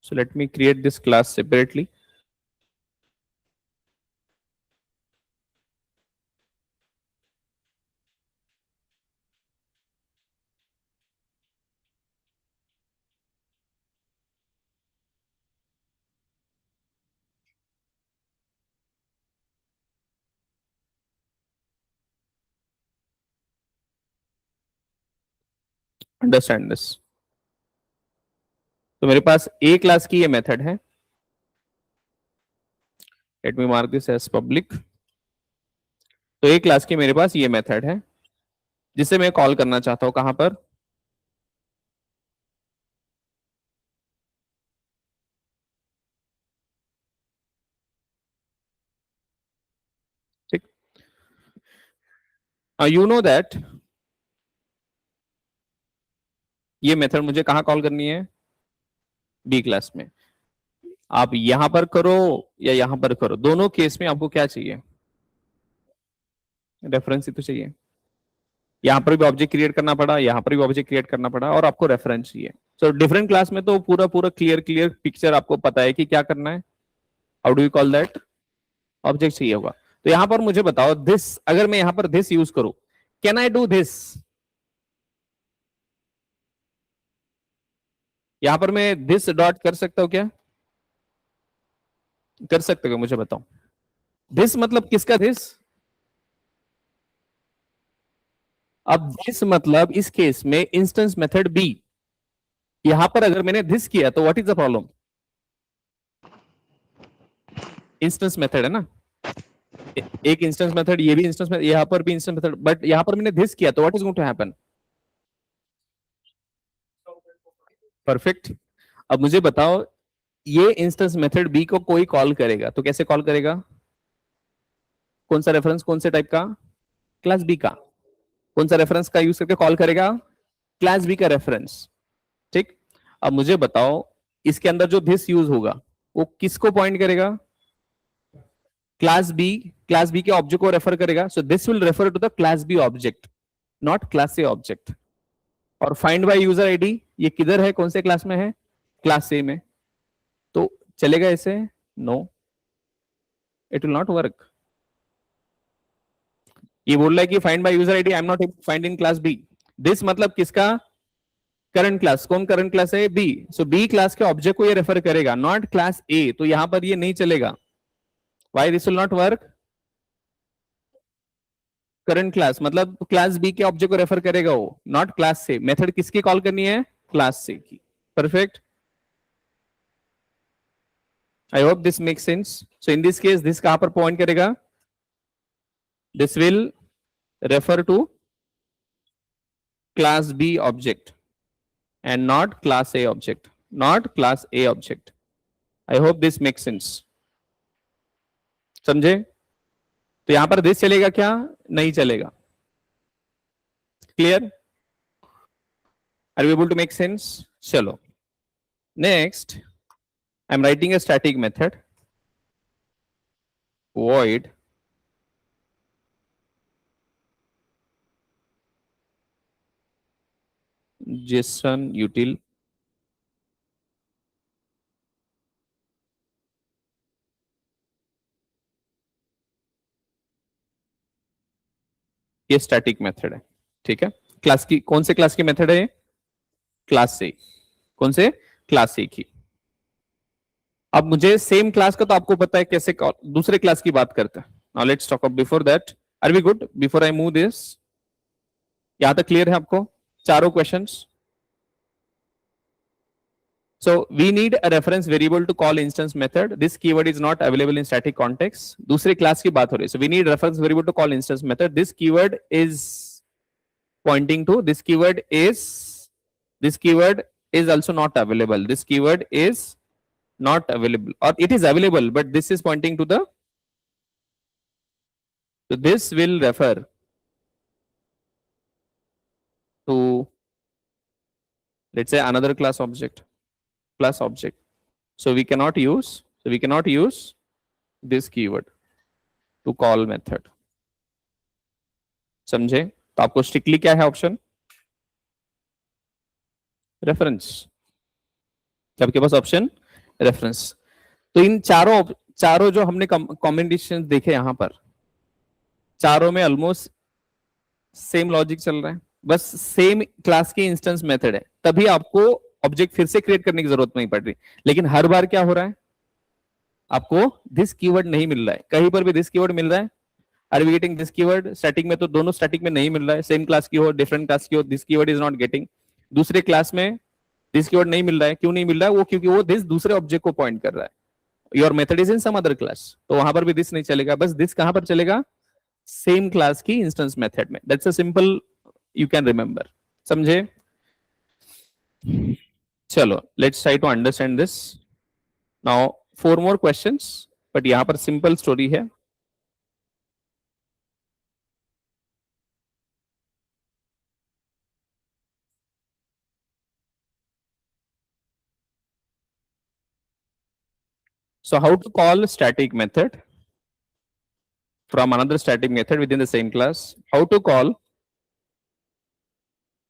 A: So let me create this class separately. Understand this. तो मेरे पास ए क्लास की ये मेथड है। Let me mark this as public. तो ए क्लास की मेरे पास ये मेथड है जिसे मैं कॉल करना चाहता हूं। कहां पर? ठीक। यू नो दैट ये मेथड मुझे कहां कॉल करनी है? बी क्लास में। आप यहां पर करो या यहां पर करो, दोनों केस में आपको क्या चाहिए? रेफरेंस ही तो चाहिए। यहां पर भी ऑब्जेक्ट क्रिएट करना पड़ा, यहां पर भी ऑब्जेक्ट क्रिएट करना पड़ा, और आपको रेफरेंस चाहिए। सो डिफरेंट क्लास में तो पूरा पूरा क्लियर क्लियर पिक्चर आपको पता है कि क्या करना है। How do you call that? Object चाहिए होगा। तो यहां पर मुझे बताओ, दिस, अगर मैं यहां पर दिस यूज करूं, कैन आई डू दिस? यहां पर मैं दिस डॉट कर सकता हूं क्या? कर सकते हो? मुझे बताओ, दिस मतलब किसका दिस? अब दिस मतलब इस केस में इंस्टेंस मेथड बी। यहां पर अगर मैंने दिस किया तो what is the problem? Instance method है ना, एक इंस्टेंस मेथड, ये भी इंस्टेंस मेथड, यहां पर भी इंस्टेंस मेथड, बट यहां पर मैंने दिस किया तो what is going to happen? Perfect. अब मुझे बताओ, ये इंस्टेंस मेथड बी को कोई कॉल करेगा तो कैसे कॉल करेगा? कौन सा रेफरेंस, कौन से टाइप का? क्लास बी का। कौन सा रेफरेंस का यूज करके कॉल करेगा? क्लास बी का रेफरेंस। ठीक। अब मुझे बताओ, इसके अंदर जो दिस यूज होगा वो किसको पॉइंट करेगा? Class B. क्लास बी के ऑब्जेक्ट को रेफर करेगा। So this will refer to the class B object, not class A object. और फाइंड बाय यूजर आईडी ये किधर है, कौन से क्लास में है? क्लास ए में। तो चलेगा ऐसे? No, it will not work. ये बोल रहा है कि find by user ID I am not find in class B. This मतलब किसका? Current class. कौन करंट क्लास है? बी। सो बी क्लास के ऑब्जेक्ट को ये रेफर करेगा, नॉट क्लास ए। तो यहां पर ये नहीं चलेगा। Why this will not work? Current class मतलब क्लास बी के ऑब्जेक्ट को रेफर करेगा वो, नॉट क्लास से। मेथड किसकी कॉल करनी है? क्लास से की। Perfect. I hope this make sense. So in this case this कहां पर पॉइंट करेगा? This will refer to class B object and not class A object, not class A object. I hope this makes sense. समझे? तो यहां पर this चलेगा क्या? नहीं चलेगा. Clear? Are you able to make sense? चलो next, I am writing a static method void json util ये स्टैटिक मेथड है. ठीक है, क्लास की कौन से क्लास की मेथड है ये? क्लास से. कौन से? क्लास से की. अब मुझे सेम क्लास का तो आपको पता है कैसे दूसरे क्लास की बात करते हैं. Now let's talk about before that. Are we good before I move this? यहां तक क्लियर है आपको चारों questions? So we need a reference variable to call instance method. This keyword is not available in static context. दूसरे class की बात हो रही है. So we need reference variable to call instance method. This keyword is pointing to this keyword is also not available. This keyword is not available, or it is available, but this is pointing to the. So this will refer to, let's say, another class object. So we cannot use this keyword to call method. समझे? तो आपको strictly क्या है option? Reference. आपके पास option reference. तो इन चारों जो हमने कॉम्बिनेशन देखे यहां पर, चारों में ऑलमोस्ट सेम लॉजिक चल रहा है. बस सेम क्लास की इंस्टेंस मेथड है, तभी आपको ऑब्जेक्ट फिर से क्रिएट करने की जरूरत नहीं पड़ रही. लेकिन हर बार क्या हो रहा है? आपको दिस कीवर्ड नहीं मिल रहा है. कहीं पर भी दिस कीवर्ड मिल रहा है? Are we getting this keyword? Static में तो दोनों स्टैटिक में नहीं मिल रहा है. सेम क्लास की हो, डिफरेंट क्लास की हो, this keyword is not getting. दूसरे क्लास में दिस कीवर्ड नहीं मिल रहा है. क्यों नहीं मिल रहा है? वो क्योंकि वो दिस दूसरे ऑब्जेक्ट को पॉइंट कर रहा है. Your method is in some other class, तो वहां पर भी दिस नहीं चलेगा. बस दिस कहां पर चलेगा? सेम क्लास की इंस्टेंस मेथड में. That's a simple, you can remember. समझे? चलो let's try to understand this. Now 4 more questions, but यहां पर सिंपल स्टोरी है. So how to call static method from another static method within the same class? How to call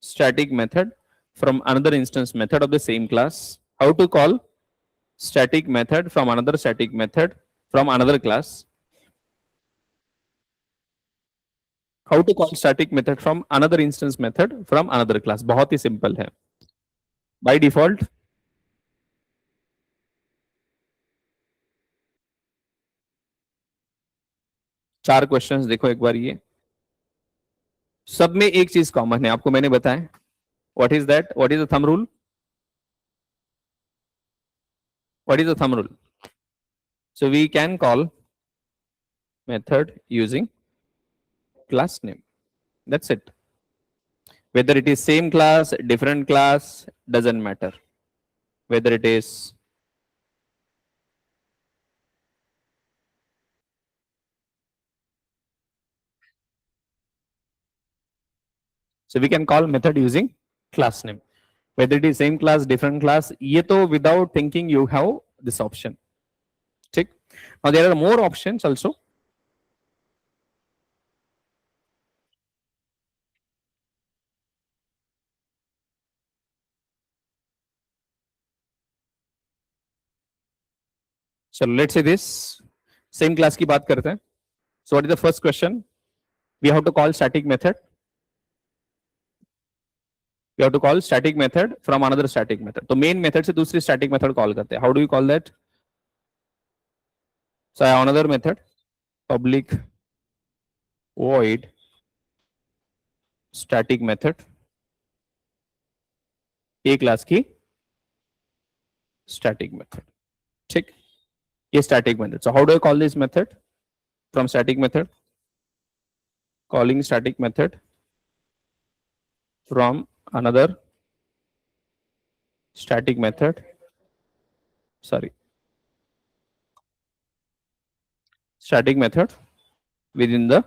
A: static method from another instance method of the same class? How to call static method from another static method from another class? How to call static method from another instance method from another class? बहुत ही simple है. By default चार questions देखो एक बार. ये सब में एक चीज कॉमन है, आपको मैंने बताया. What is that? What is the thumb rule? What is the thumb rule? So we can call method using class name. That's it. Whether it is same class, different class, doesn't matter. Whether it is so we can call method using class name. Whether it is same class, different class, ये तो without thinking you have this option. ठीक? Now there are more options also. So let's say this same class की बात करते हैं. So what is the first question? We have to call static method. We have to call static method from another static method. तो main method से दूसरी static method call करते हैं. How do you call that? So I have another method, public void static method, A class की static method. ठीक? ये static method. So how do I call this method from static method? Calling static method from another static method. Sorry, static method within the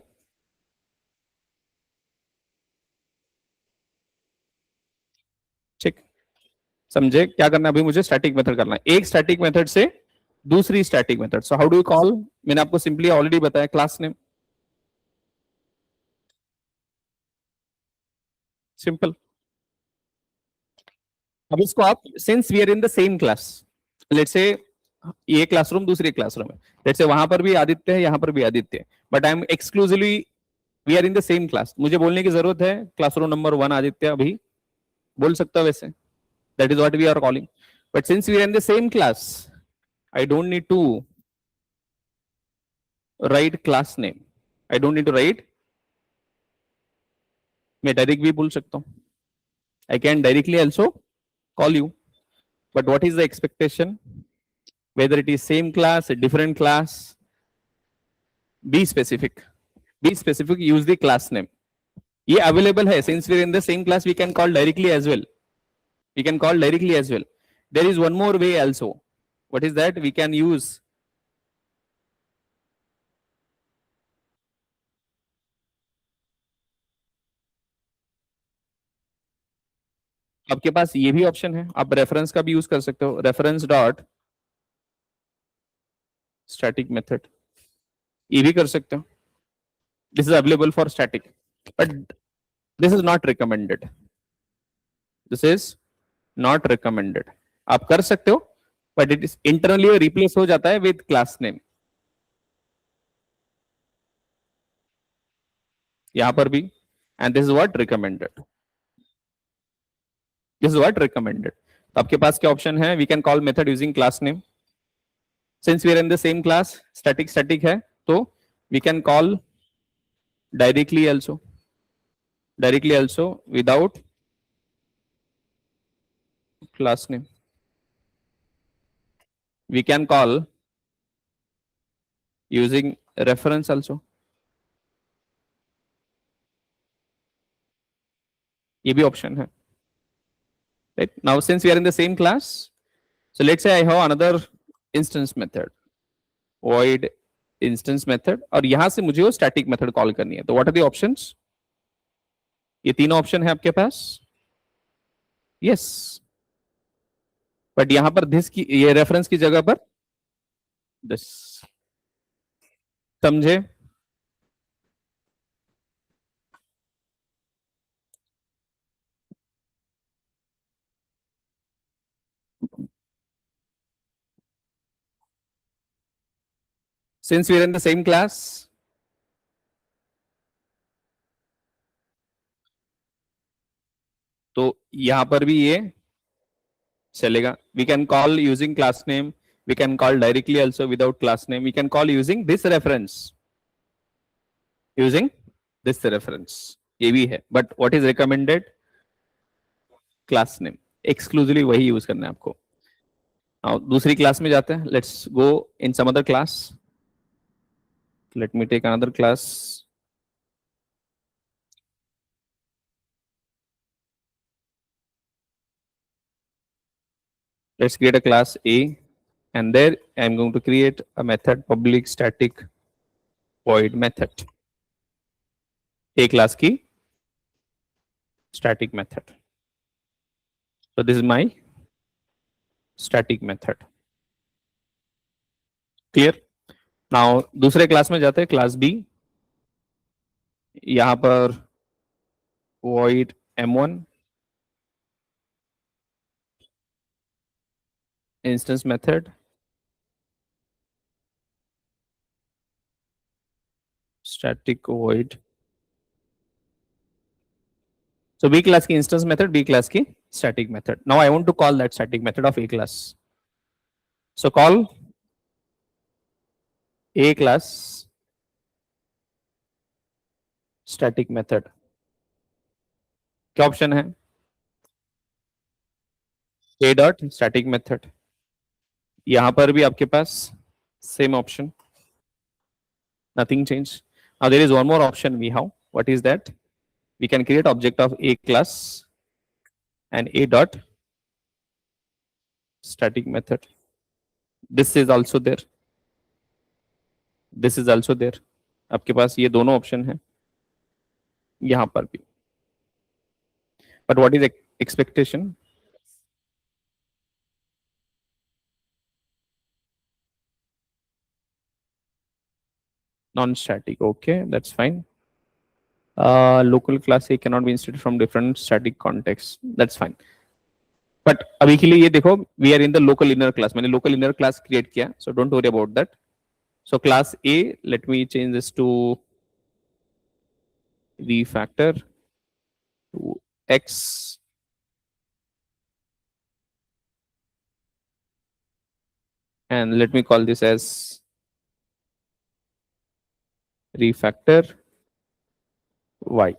A: check. समझे क्या करना है? अभी मुझे static method करना है, एक स्टैटिक मेथड से दूसरी static method. So how do you call? मैंने आपको सिंपली ऑलरेडी बताया, क्लास नेम. सिंपल. अब इसको आप, since we are in the same class, let's say ये क्लासरूम दूसरी क्लासरूम है, लेट्स से वहां पर भी आदित्य है, यहाँ पर भी आदित्य है, but I am exclusively, we are in the same class. मुझे बोलने की जरूरत है क्लासरूम नंबर 1 आदित्य, अभी बोल सकता हूं वैसे, that is what we are calling. But since we are in the same class, I don't need to write class name. I don't need to write. मैं डायरेक्ट भी बोल सकता हूँ. I can directly also call you. But what is the expectation? Whether it is same class, a different class, be specific. Be specific. Use the class name. ये available है. Since we are in the same class, we can call directly as well. We can call directly as well. There is one more way also. What is that? We can use आपके पास ये भी option है, आप reference का भी use कर सकते हो. रेफरेंस डॉट स्टैटिक मेथड, ये भी कर सकते हो. This is available for static, but this is not recommended. This is not recommended. आप कर सकते हो, but it is internally replace हो जाता है विद क्लास नेम. यहां पर भी, and this is what recommended. This is what recommended. तो आपके पास क्या ऑप्शन है? We can call method using class name. Since we are in the same class, static static है, तो we can call directly also without class name. We can call using reference also. ये भी option है. Right now, since we are in the same class, so let's say I have another instance method, void instance method, और यहां से मुझे वो static method call करनी है. तो what are the options? ये तीनों ऑप्शन है आपके पास. यस, बट यहां पर दिस की, ये रेफरेंस की जगह पर दिस. समझे? Since we are in the same class, तो यहां पर भी ये चलेगा. We can call using class name. We can call directly also without class name. We can call using this reference. Using this reference. ये भी है. But what is recommended? Class name. Exclusively वही यूज करना है आपको. Now दूसरी class में जाते हैं. Let's go in some other class. Let me take another class. Let's create a class A, and there I'm going to create a method public static void method. A class की static method. So this is my static method. Clear? Now दूसरे class में जाते हैं, class B. यहां पर void m1 instance method static void. So B class की instance method, B class की static method. Now I want to call that static method of A class. So call A class static method. क्या option है? A dot static method. यहां पर भी आपके पास Same option. Nothing changed. Now there is one more option we have. What is that? We can create object of A class and A dot static method. This is also there. This is also there. आपके पास ये दोनों option है यहां पर भी. But what is expectation? Non-static. Okay, that's fine. Local class A cannot be inserted from different static contexts. That's fine. But अभी के लिए ये देखो, we are in the local inner class. मैंने local inner class create किया, so don't worry about that. So class A, let me change this to refactor to X. And let me call this as refactor Y.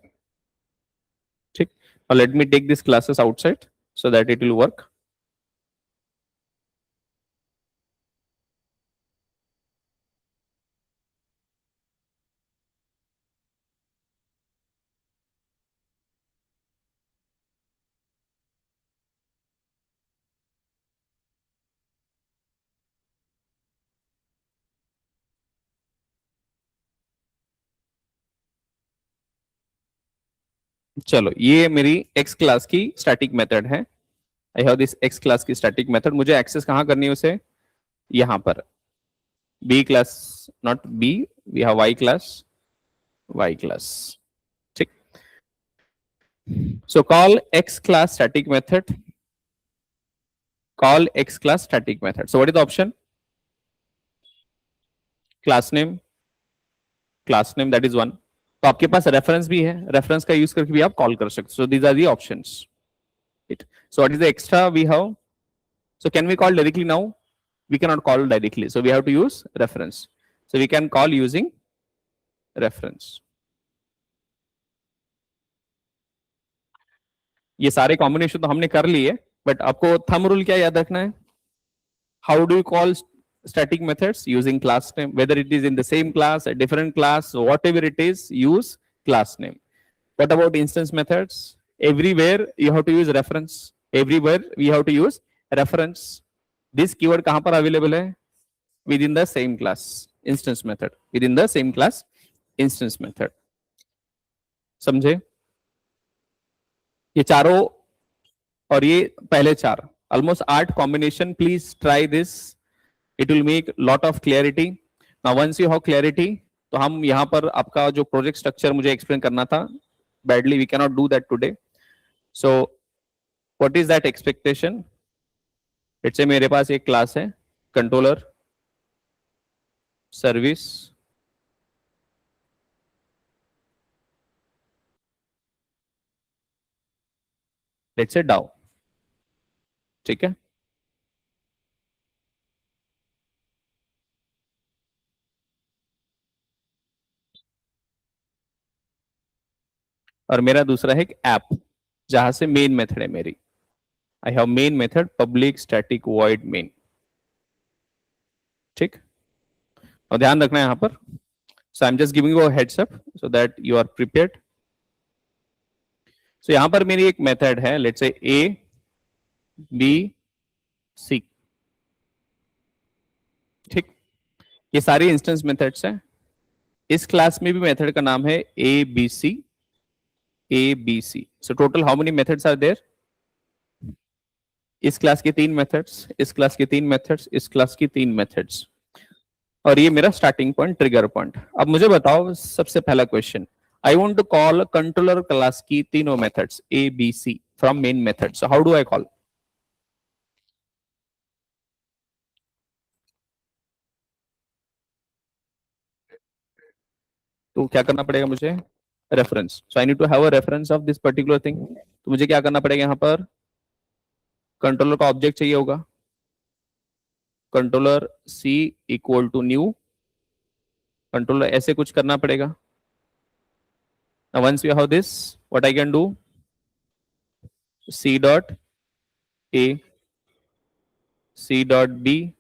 A: ठीक. Now let me take these classes outside so that it will work. चलो ये मेरी X class की static method है. I have this X class की static method. मुझे access कहाँ करनी है उसे? यहां पर B class, not B, we have Y class, Y class. ठीक. So call X class static method. Call X class static method. So what is the option? Class name. Class name, that is one. तो आपके पास reference भी है, reference का use करके भी आप call कर सकते हो. So these are the options. So what is the extra we have? So can we call directly now? We cannot call directly, so we have to use reference. So we can call using reference. ये सारे combination तो हमने कर लिए, but आपको thumb rule क्या याद रखना है? How do you call static methods? Using class name. Whether it is in the same class, a different class, whatever it is, use class name. What about instance methods? Everywhere you have to use reference. Everywhere we have to use reference. This keyword कहां पर available है? Within the same class instance method. Within the same class instance method. समझे? ये चारों और ये पहले चार, almost 8 combination. Please try this. It will make lot of clarity. Now once you have clarity, तो हम यहाँ पर आपका जो प्रोजेक्ट स्ट्रक्चर मुझे एक्सप्लेन करना था, badly we cannot do that today. So what is that expectation? Let's say मेरे पास एक क्लास है कंट्रोलर सर्विस लेट्स से डाउ. ठीक है. और मेरा दूसरा है एक ऐप जहां से मेन मेथड है मेरी. I have main method public static void main. ठीक. और ध्यान रखना है यहां पर. So I am just giving you a heads up so that you are prepared. So यहां पर मेरी एक मेथड है, लेट्स से ए बी सी. ठीक. ये सारी इंस्टेंस मेथड्स हैं. इस क्लास में भी मेथड का नाम है A B C. A B C. So total how many methods are there? इस क्लास के 3 मेथड्स, इस क्लास के 3 मेथड्स, इस क्लास की 3 मेथड्स. और ये मेरा स्टार्टिंग पॉइंट, ट्रिगर पॉइंट. अब मुझे बताओ सबसे पहला question. I want to call controller class की तीनों methods A B C from main method. So how do I call? तो क्या करना पड़ेगा मुझे? Reference. So I need to have a reference of this particular thing. तो मुझे क्या करना पड़ेगा? यहाँ पर कंट्रोलर का ऑब्जेक्ट चाहिए होगा. Controller C equal to new controller, ऐसे कुछ करना पड़ेगा. Now once you have this, what I can do? C dot A, C dot B,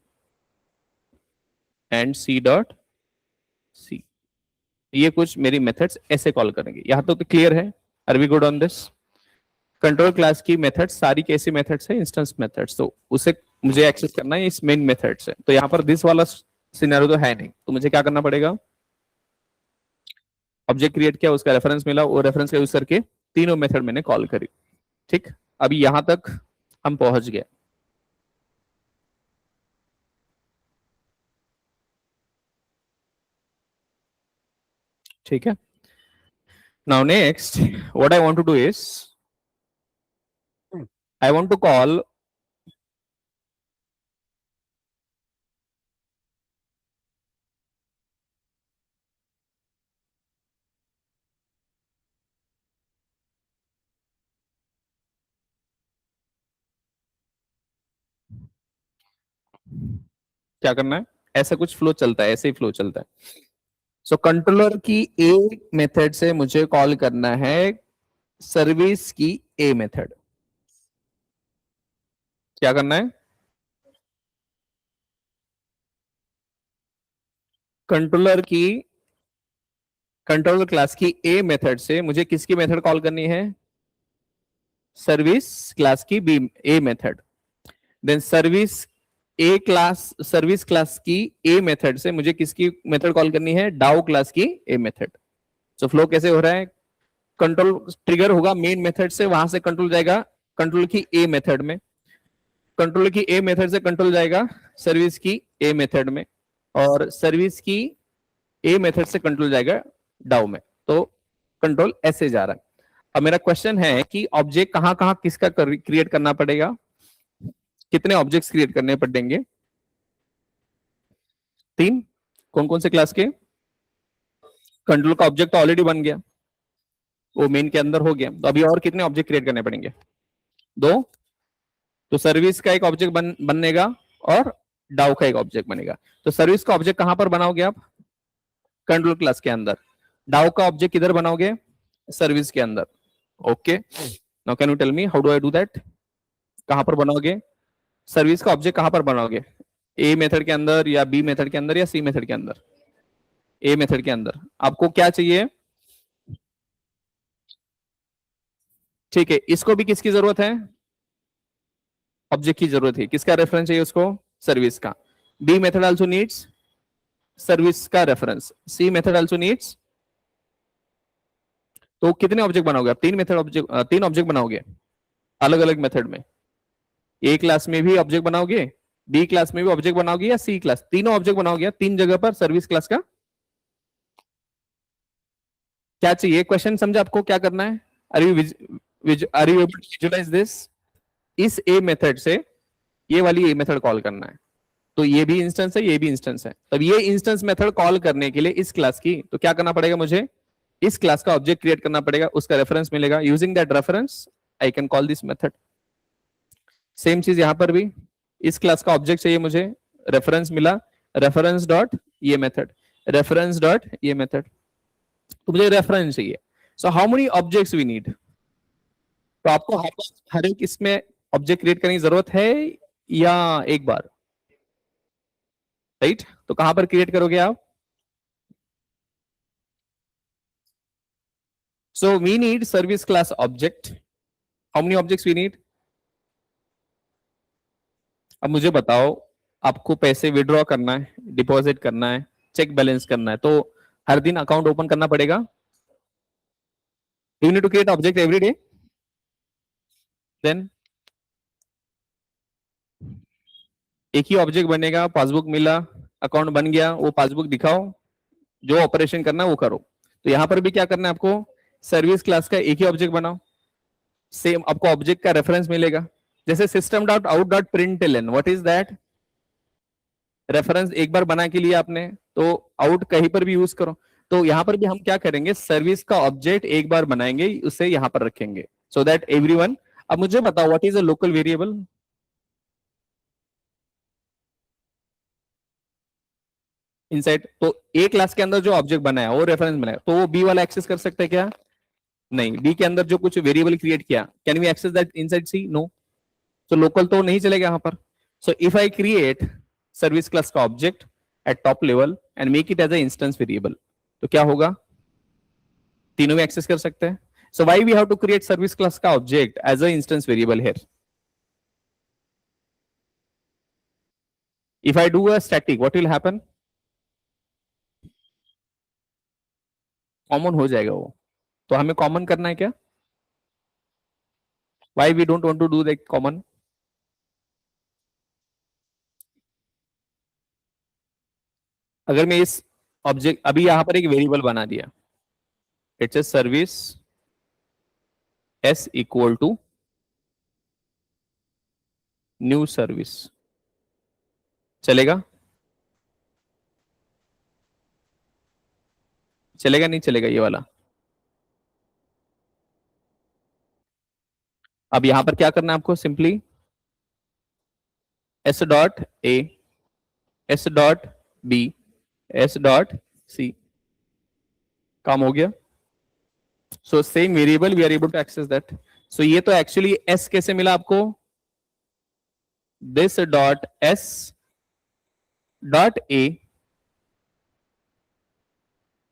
A: and C dot C. ये कुछ मेरी मेथड्स ऐसे कॉल करेंगे। यहां तो क्लियर है? Are we good on this? Control class की मेथड्स सारी कैसी मेथड्स है? Instance methods. तो उसे मुझे एक्सेस करना है इस मेन मेथड से। तो यहाँ पर दिस वाला सिनेरियो तो है नहीं, तो मुझे क्या करना पड़ेगा? ऑब्जेक्ट क्रिएट किया, उसका रेफरेंस मिला, वो रेफरेंस का यूज करके तीनों मेथड मैंने कॉल करी। ठीक, अभी यहां तक हम पहुंच गए। ठीक है, now next what I want to do is I want to call क्या करना है? ऐसा कुछ फ्लो चलता है, ऐसे ही फ्लो चलता है। सो कंट्रोलर की ए मेथड से मुझे कॉल करना है सर्विस की ए मेथड। क्या करना है? कंट्रोलर की कंट्रोलर क्लास की ए मेथड से मुझे किसकी मेथड कॉल करनी है? सर्विस क्लास की B A method. Then service class की ए मेथड से मुझे किसकी मेथड कॉल करनी है? डाउ क्लास की ए मेथड। सो फ्लो कैसे हो रहा है? कंट्रोल ट्रिगर होगा मेन मेथड से, वहां से कंट्रोल जाएगा कंट्रोल की ए मेथड में, कंट्रोल की ए मेथड से कंट्रोल जाएगा सर्विस की ए मेथड में, और सर्विस की ए मेथड से कंट्रोल जाएगा डाउ में। तो कंट्रोल ऐसे जा रहा है। अब मेरा क्वेश्चन है कि ऑब्जेक्ट कहां कहां किसका क्रिएट करना पड़ेगा? कितने ऑब्जेक्ट्स क्रिएट करने पड़ेंगे? 3। कौन कौन से क्लास के? कंट्रोल का ऑब्जेक्ट तो ऑलरेडी बन गया, वो मेन के अंदर हो गया। तो अभी और कितने ऑब्जेक्ट क्रिएट करने पड़ेंगे? 2। तो सर्विस का एक ऑब्जेक्ट बनेगा और डाउ का एक ऑब्जेक्ट बनेगा। तो सर्विस का ऑब्जेक्ट कहां पर बनाओगे आप? कंट्रोल क्लास के अंदर। डाउ का ऑब्जेक्ट किधर बनाओगे? सर्विस के अंदर। Okay, now can you tell me how do I do that? कहां पर बनाओगे? सर्विस का ऑब्जेक्ट कहां पर बनाओगे? ए मेथड के अंदर या बी मेथड के अंदर या सी मेथड के अंदर? ए मेथड के अंदर। आपको क्या चाहिए? ठीक है, इसको भी किसकी जरूरत है? ऑब्जेक्ट की जरूरत है। किसका रेफरेंस चाहिए उसको? सर्विस का। B method also needs service का reference, C method also needs. तो कितने ऑब्जेक्ट बनाओगे आप? 3 ऑब्जेक्ट बनाओगे अलग अलग मेथड में। ए क्लास में भी ऑब्जेक्ट बनाओगे, बी क्लास में भी ऑब्जेक्ट बनाओगे, या सी क्लास? तीनों ऑब्जेक्ट बनाओगे 3 जगह पर सर्विस क्लास का। क्या चाहिए? क्वेश्चन समझे आपको क्या करना है? Are you able to visualize this? इस ए मेथड से ये वाली ए मेथड कॉल करना है। तो ये भी इंस्टेंस है, ये भी इंस्टेंस है। तब ये इंस्टेंस मेथड कॉल करने के लिए इस क्लास की तो क्या करना पड़ेगा मुझे? इस क्लास का ऑब्जेक्ट क्रिएट करना पड़ेगा, उसका रेफरेंस मिलेगा। Using that reference I can call this method. Same चीज यहां पर भी, इस क्लास का ऑब्जेक्ट चाहिए मुझे, रेफरेंस मिला, रेफरेंस डॉट ये मेथड, रेफरेंस डॉट ये मेथड। तो मुझे रेफरेंस चाहिए। So how many objects we need? तो आपको हर एक इसमें ऑब्जेक्ट क्रिएट करने की जरूरत है या एक बार? राइट, तो कहां पर क्रिएट करोगे आप? So we need service class object. How many objects we need? अब मुझे बताओ, आपको पैसे विड्रॉ करना है, डिपॉजिट करना है, चेक बैलेंस करना है, तो हर दिन अकाउंट ओपन करना पड़ेगा। You need to create object every day. Then एक ही ऑब्जेक्ट बनेगा, पासबुक मिला, अकाउंट बन गया, वो पासबुक दिखाओ, जो ऑपरेशन करना है वो करो। तो यहां पर भी क्या करना है आपको? सर्विस क्लास का एक ही ऑब्जेक्ट बनाओ, सेम आपको ऑब्जेक्ट का रेफरेंस मिलेगा। जैसे system dot out dot print L N, what is that? Reference एक बार बना के लिए आपने, तो आउट कहीं पर भी यूज करो। तो यहां पर भी हम क्या करेंगे? सर्विस का ऑब्जेक्ट एक बार बनाएंगे, उसे यहां पर रखेंगे सो दैट एवरीवन। अब मुझे बताओ what is a local variable? Inside. तो ए क्लास के अंदर जो ऑब्जेक्ट बनाया वो रेफरेंस बनाया, तो वो बी वाला एक्सेस कर सकते हैं क्या? नहीं। बी के अंदर जो कुछ वेरिएबल क्रिएट किया, can we access that inside C? No. तो लोकल तो नहीं चलेगा यहां पर। So if I create service class का object, at top level and make it as a instance variable, तो क्या होगा, तीनों में एक्सेस कर सकते हैं. So why we have to create service class का object as a instance variable here. If I do a static what will happen, common हो जाएगा वो. तो हमें कॉमन करना है क्या, why we don't want to do that common. अगर मैं इस ऑब्जेक्ट अभी यहां पर एक वेरिएबल बना दिया, it's a service S equal to new service, चलेगा, चलेगा नहीं चलेगा ये वाला. अब यहां पर क्या करना है आपको, simply S dot A, S dot B, S dot C, काम हो गया. So same variable we are able to access that. So ये तो एक्चुअली एस कैसे मिला आपको, this dot S dot A,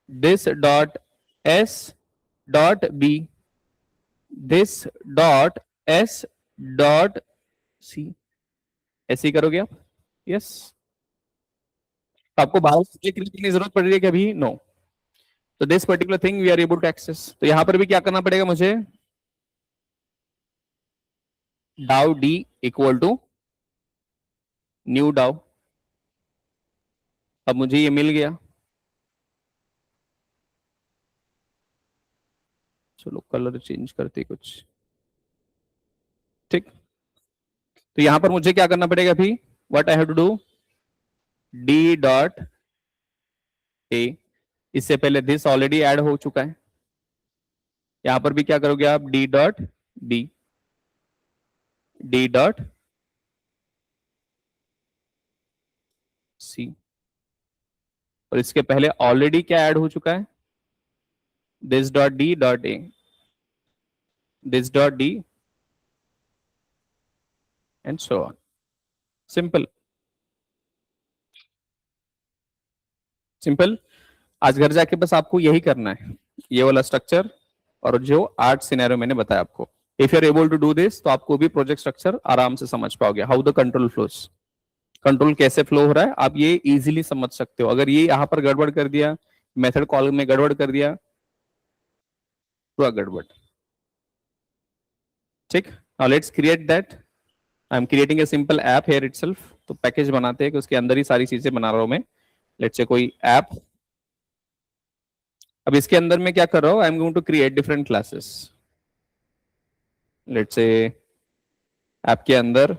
A: this dot S dot B, this dot S dot C, ऐसे ही करोगे आप. Yes yes. तो आपको बाहर से क्लिक करने की जरूरत पड़ रही है कि अभी नो. तो this particular thing we are able to access. तो यहां पर भी क्या करना पड़ेगा मुझे, डाउ डी इक्वल टू न्यू डाउ. अब मुझे ये मिल गया, चलो कलर चेंज करते कुछ, ठीक. तो यहां पर मुझे क्या करना पड़ेगा अभी, what I have to do, D dot A, इससे पहले दिस ऑलरेडी ऐड हो चुका है. यहां पर भी क्या करोगे आप, D dot B, D dot C, और इसके पहले ऑलरेडी क्या ऐड हो चुका है, this dot D dot A, this dot D and so on. Simple simple. आज घर जाके बस आपको यही करना है, ये वाला स्ट्रक्चर और जो 8 सिनेरियो मैंने बताया आपको. If you are able to do this तो आपको भी प्रोजेक्ट स्ट्रक्चर आराम से समझ पाओगे, how the control flows, control कैसे फ्लो हो रहा है आप ये इजीली समझ सकते हो. अगर ये यहां पर गड़बड़ कर दिया, मेथड कॉल में गड़बड़ कर दिया, पूरा गड़बड़. ठीक. Now let's create that. I am creating a simple app here itself. तो पैकेज बनाते हैं कि उसके अंदर ही सारी चीजें बना रहा हूं मैं. लेट्स से कोई ऐप. अब इसके अंदर मैं क्या कर रहा हूं, I am going to create different classes. Let's say app के अंदर,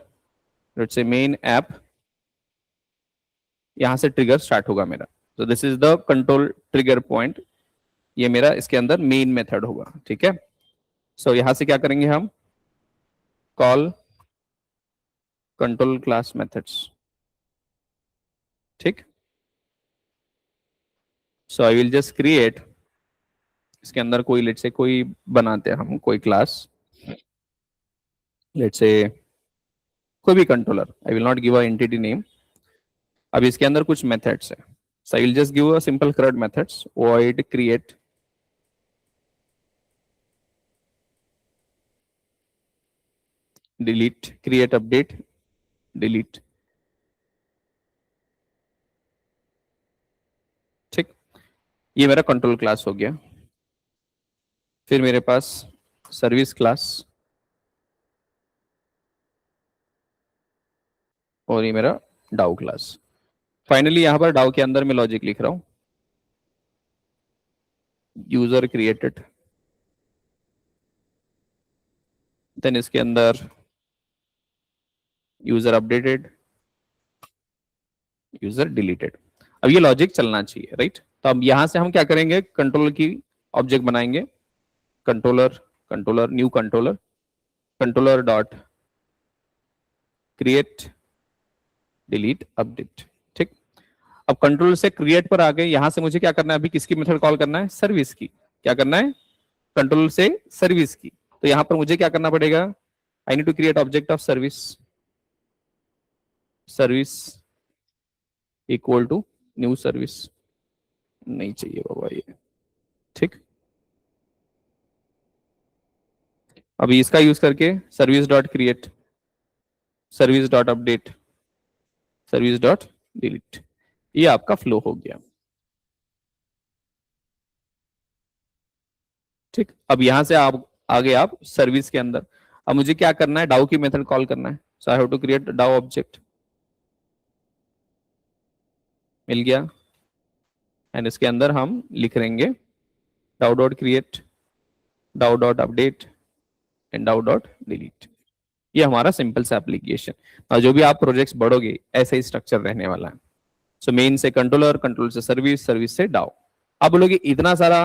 A: लेट्स से मेन ऐप, यहां से ट्रिगर स्टार्ट होगा मेरा. तो this is the control trigger point, ये मेरा इसके अंदर मेन मेथड होगा. ठीक है. सो यहां से क्या करेंगे हम, कॉल कंट्रोल क्लास मेथड्स. ठीक. सो आई विल जस्ट क्रिएट, इसके अंदर कोई लेट्स से कोई बनाते हैं हम कोई क्लास, लेट्स से कोई भी controller, I will not give a entity name. अब इसके अंदर कुछ मेथड्स है. So I will just give a simple CRUD methods, void create, delete, create update, delete. ठीक. ये मेरा कंट्रोल क्लास हो गया. फिर मेरे पास सर्विस क्लास, और ये मेरा डाउ क्लास. फाइनली यहां पर डाउ के अंदर मैं लॉजिक लिख रहा हूं, यूजर क्रिएटेड, देन इसके अंदर यूजर अपडेटेड, यूजर डिलीटेड. अब ये लॉजिक चलना चाहिए, राइट. तो अब यहां से हम क्या करेंगे, कंट्रोलर की ऑब्जेक्ट बनाएंगे, controller, controller new controller, controller dot create delete update. ठीक. अब कंट्रोल से क्रिएट पर आ गए, यहां से मुझे क्या करना है, अभी किसकी मेथड कॉल करना है, सर्विस की. क्या करना है, कंट्रोल से सर्विस की. तो यहां पर मुझे क्या करना पड़ेगा, I need to create object of service, service equal to new service नहीं चाहिए बाबा ये, ठीक। अभी इसका यूज करके service dot create, service dot update, service dot delete, ये आपका फ्लो हो गया, ठीक। अब यहां से आप आगे आप सर्विस के अंदर, अब मुझे क्या करना है, डाउ की मेथड कॉल करना है, so I have to create डाउ ऑब्जेक्ट, मिल गया। एंड इसके अंदर हम लिख लेंगे डाउ डॉट क्रिएट, डाउ डॉट अपडेट एंड डाउ डॉट डिलीट। ये हमारा सिंपल सा एप्लीकेशन, और जो भी आप प्रोजेक्ट्स बढ़ोगे ऐसे ही स्ट्रक्चर रहने वाला है। सो मेन से कंट्रोलर, कंट्रोल से सर्विस, सर्विस से डाउ। आप बोलोगे इतना सारा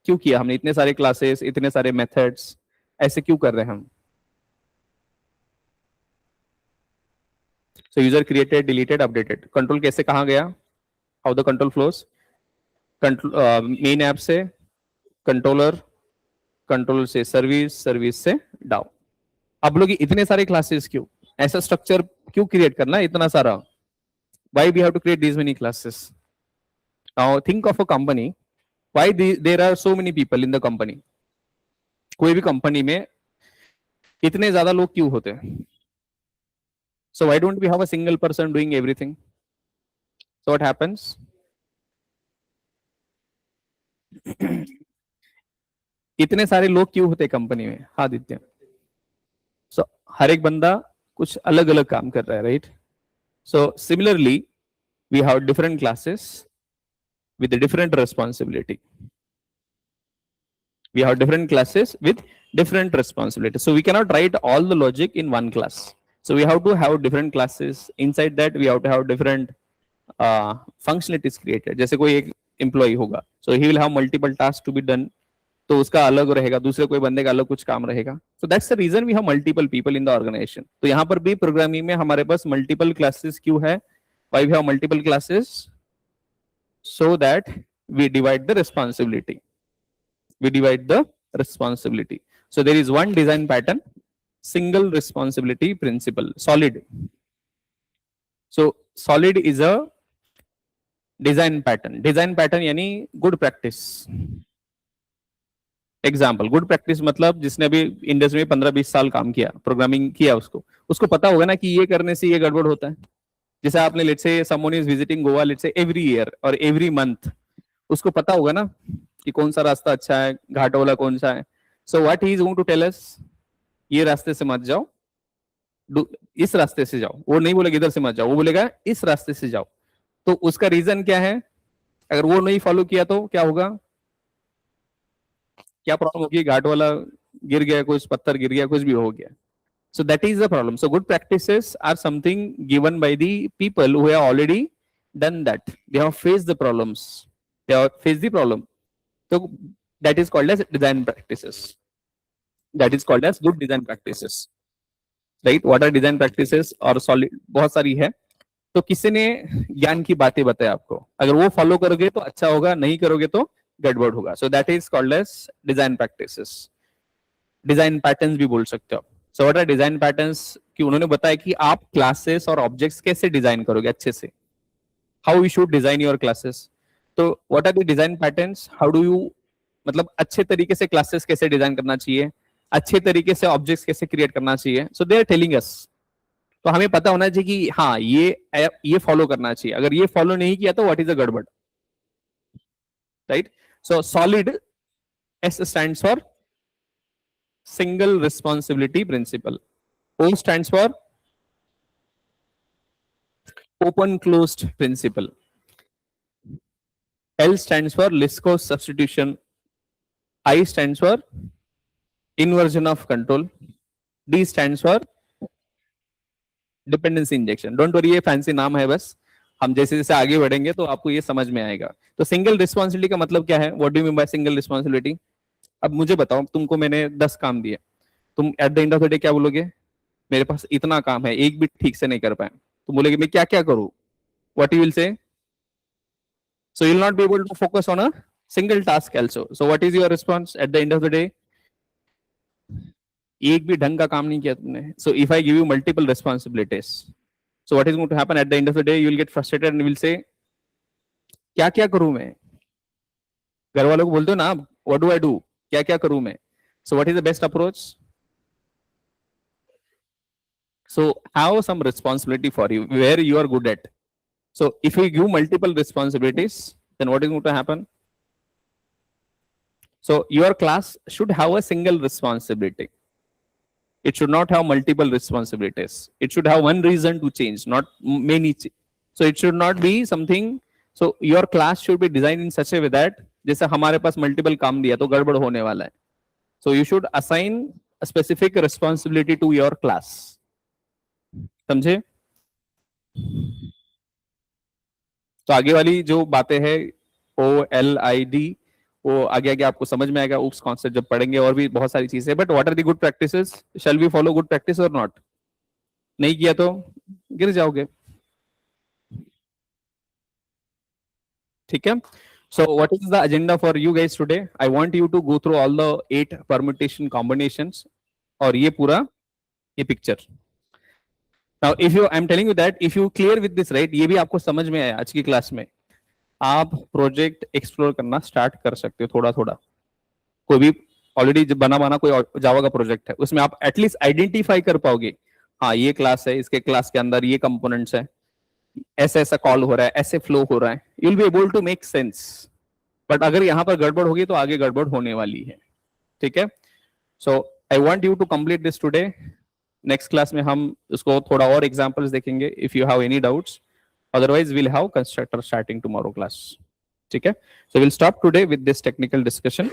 A: क्यों किया हमने, इतने सारे क्लासेस, इतने सारे मेथड्स, ऐसे क्यों कर रहे हैं हम? सो user created, deleted, updated, control कैसे कहाँ गया, how the control flows, control main app से कंट्रोलर, कंट्रोल से सर्विस, सर्विस से डाउ। आप लोग इतने सारे क्लासेस क्यों, ऐसा स्ट्रक्चर क्यों क्रिएट करना है इतना सारा, why we have to create these many classes? Now think of a company, why there are so many people in the company? कोई भी कंपनी में इतने ज्यादा लोग क्यों होते हैं? So why don't we have a single person doing everything? So what happens? इतने सारे लोग क्यों होते कंपनी में? हाँ आदित्य, सो हर एक बंदा कुछ अलग अलग काम कर रहा है, right? So similarly we have different classes with a different responsibility. We have different classes with different responsibilities. So we cannot write all the logic in one class. So we have to have different classes. Inside that we have to have different functionalities created. जैसे कोई एक employee होगा, so he will have multiple tasks to be done. तो उसका अलग रहेगा, दूसरे कोई बंदे का अलग कुछ काम रहेगा. So that's the reason we have multiple people in the organization. तो यहाँ पर भी प्रोग्रामिंग में हमारे पास multiple classes क्यों है? Why we have multiple classes? So that we divide the responsibility. We divide the responsibility. So there is one design pattern, single responsibility principle, solid. So solid is a design pattern. Design pattern यानी good practice. Example, good practice मतलब जिसने अभी industry में 15-20 साल काम किया, programming किया, उसको पता होगा ना कि ये करने से ये गड़बड़ होता है। जैसे आपने let's say someone is visiting Goa let's say every year और एवरी मंथ, उसको पता होगा ना कि कौन सा रास्ता अच्छा है, घाट वाला कौन सा है। So what he is going to tell us, ये रास्ते से मत जाओ, इस रास्ते से जाओ। वो नहीं बोलेगा इधर से मत जाओ, वो बोलेगा इस रास्ते से जाओ। तो उसका रीजन क्या है? अगर वो नहीं फॉलो किया तो क्या होगा, क्या प्रॉब्लम होगी? घाट वाला गिर गया, कुछ पत्थर गिर गया, कुछ भी हो गया। So that is the problem. So good practices are something given by the people who have already done that. They have faced the problems. They have faced the problem. So that is called as design practices. That is called as good design practices. Right? What are design practices? और solid बहुत सारी है। तो किसी ने ज्ञान की बातें बताई आपको, अगर वो फॉलो करोगे तो अच्छा होगा, नहीं करोगे तो गड़बड़ होगा। So that is called as design practices. Design patterns भी बोल सकते हो। So what are design patterns, कि उन्होंने बताया कि आप क्लासेस और ऑब्जेक्ट्स कैसे डिजाइन करोगे अच्छे से, how you should design your classes. तो what are the design patterns, how do you, मतलब अच्छे तरीके से क्लासेस कैसे डिजाइन करना चाहिए, अच्छे तरीके से ऑब्जेक्ट्स कैसे क्रिएट करना चाहिए। सो दे आर टेलिंग अस, तो हमें पता होना चाहिए कि हाँ ये फॉलो करना चाहिए, अगर ये फॉलो नहीं किया तो व्हाट इज अ गड़बड़, right. So solid, S stands for single responsibility principle. O stands for open closed principle. L stands for Liskov substitution. I stands for inversion of control. D stands for dependency injection. Don't worry, ये fancy नाम है बस, हम जैसे जैसे आगे बढ़ेंगे तो आपको ये समझ में आएगा। तो सिंगल रिस्पॉन्सिबिलिटी का मतलब क्या है? What do you mean by single responsibility? अब मुझे बताओ, तुमको मैंने 10 काम दिए, तुम eight the end of the day क्या बोलोगे? मेरे पास इतना काम है, एक भी ठीक से नहीं कर पाए। तुम बोलोगे मैं क्या क्या करूं? What you will say? So you will not be able to focus on a single task also. So what is your response at the end of the day? एक भी ढंग का काम नहीं किया तुमने। So if I give you multiple responsibilities, so what is going to happen at the end of the day? You will get frustrated and will say क्या क्या करूं मैं, घर वालों को बोलते हो ना आप, व्हाट डू आई डू, क्या क्या करूं मैं. सो what is the best approach? So have some responsibility for you where you are good at. So if you give multiple responsibilities, then what is going to happen? So your class should have a single responsibility. It should not have multiple responsibilities. It should have one reason to change, not many. So it should not be something. So your class should be designed in such a way that जैसे हमारे पास multiple काम दिया तो गड़बड़ होने वाला है. So you should assign a specific responsibility to your class. समझे? तो आगे वाली जो बातें हैं OLID वो आगे आगे आपको समझ में आएगा उस कॉन्सेप्ट जब पढ़ेंगे, और भी बहुत सारी चीजें. But what are the good practices? Shall we follow good practice और नॉट? नहीं किया तो गिर जाओगे. ठीक है. So what is the agenda for you guys today? I want you to go through all the 8 permutation combinations और ये पूरा ये picture. Now if you I'm telling you that if you clear with this, right, ये भी आपको समझ में आया आज की क्लास में, आप प्रोजेक्ट एक्सप्लोर करना स्टार्ट कर सकते हो थोड़ा थोड़ा. कोई भी ऑलरेडी जब बना कोई जावा का प्रोजेक्ट है उसमें आप एटलीस्ट आइडेंटिफाई कर पाओगे, हाँ ये क्लास है, इसके क्लास के अंदर ये कंपोनेंट्स है, ऐसा ऐसा कॉल हो रहा है, ऐसे फ्लो हो रहा है. You will be able to make sense. But अगर यहाँ पर गड़बड़ होगी तो आगे गड़बड़ होने वाली है. ठीक है. So I want you to complete this today. Next class में हम इसको थोड़ा और एग्जांपल्स देखेंगे if you have any doubts. Otherwise will have constructor starting tomorrow class. ठीक है. So will stop today with this technical discussion.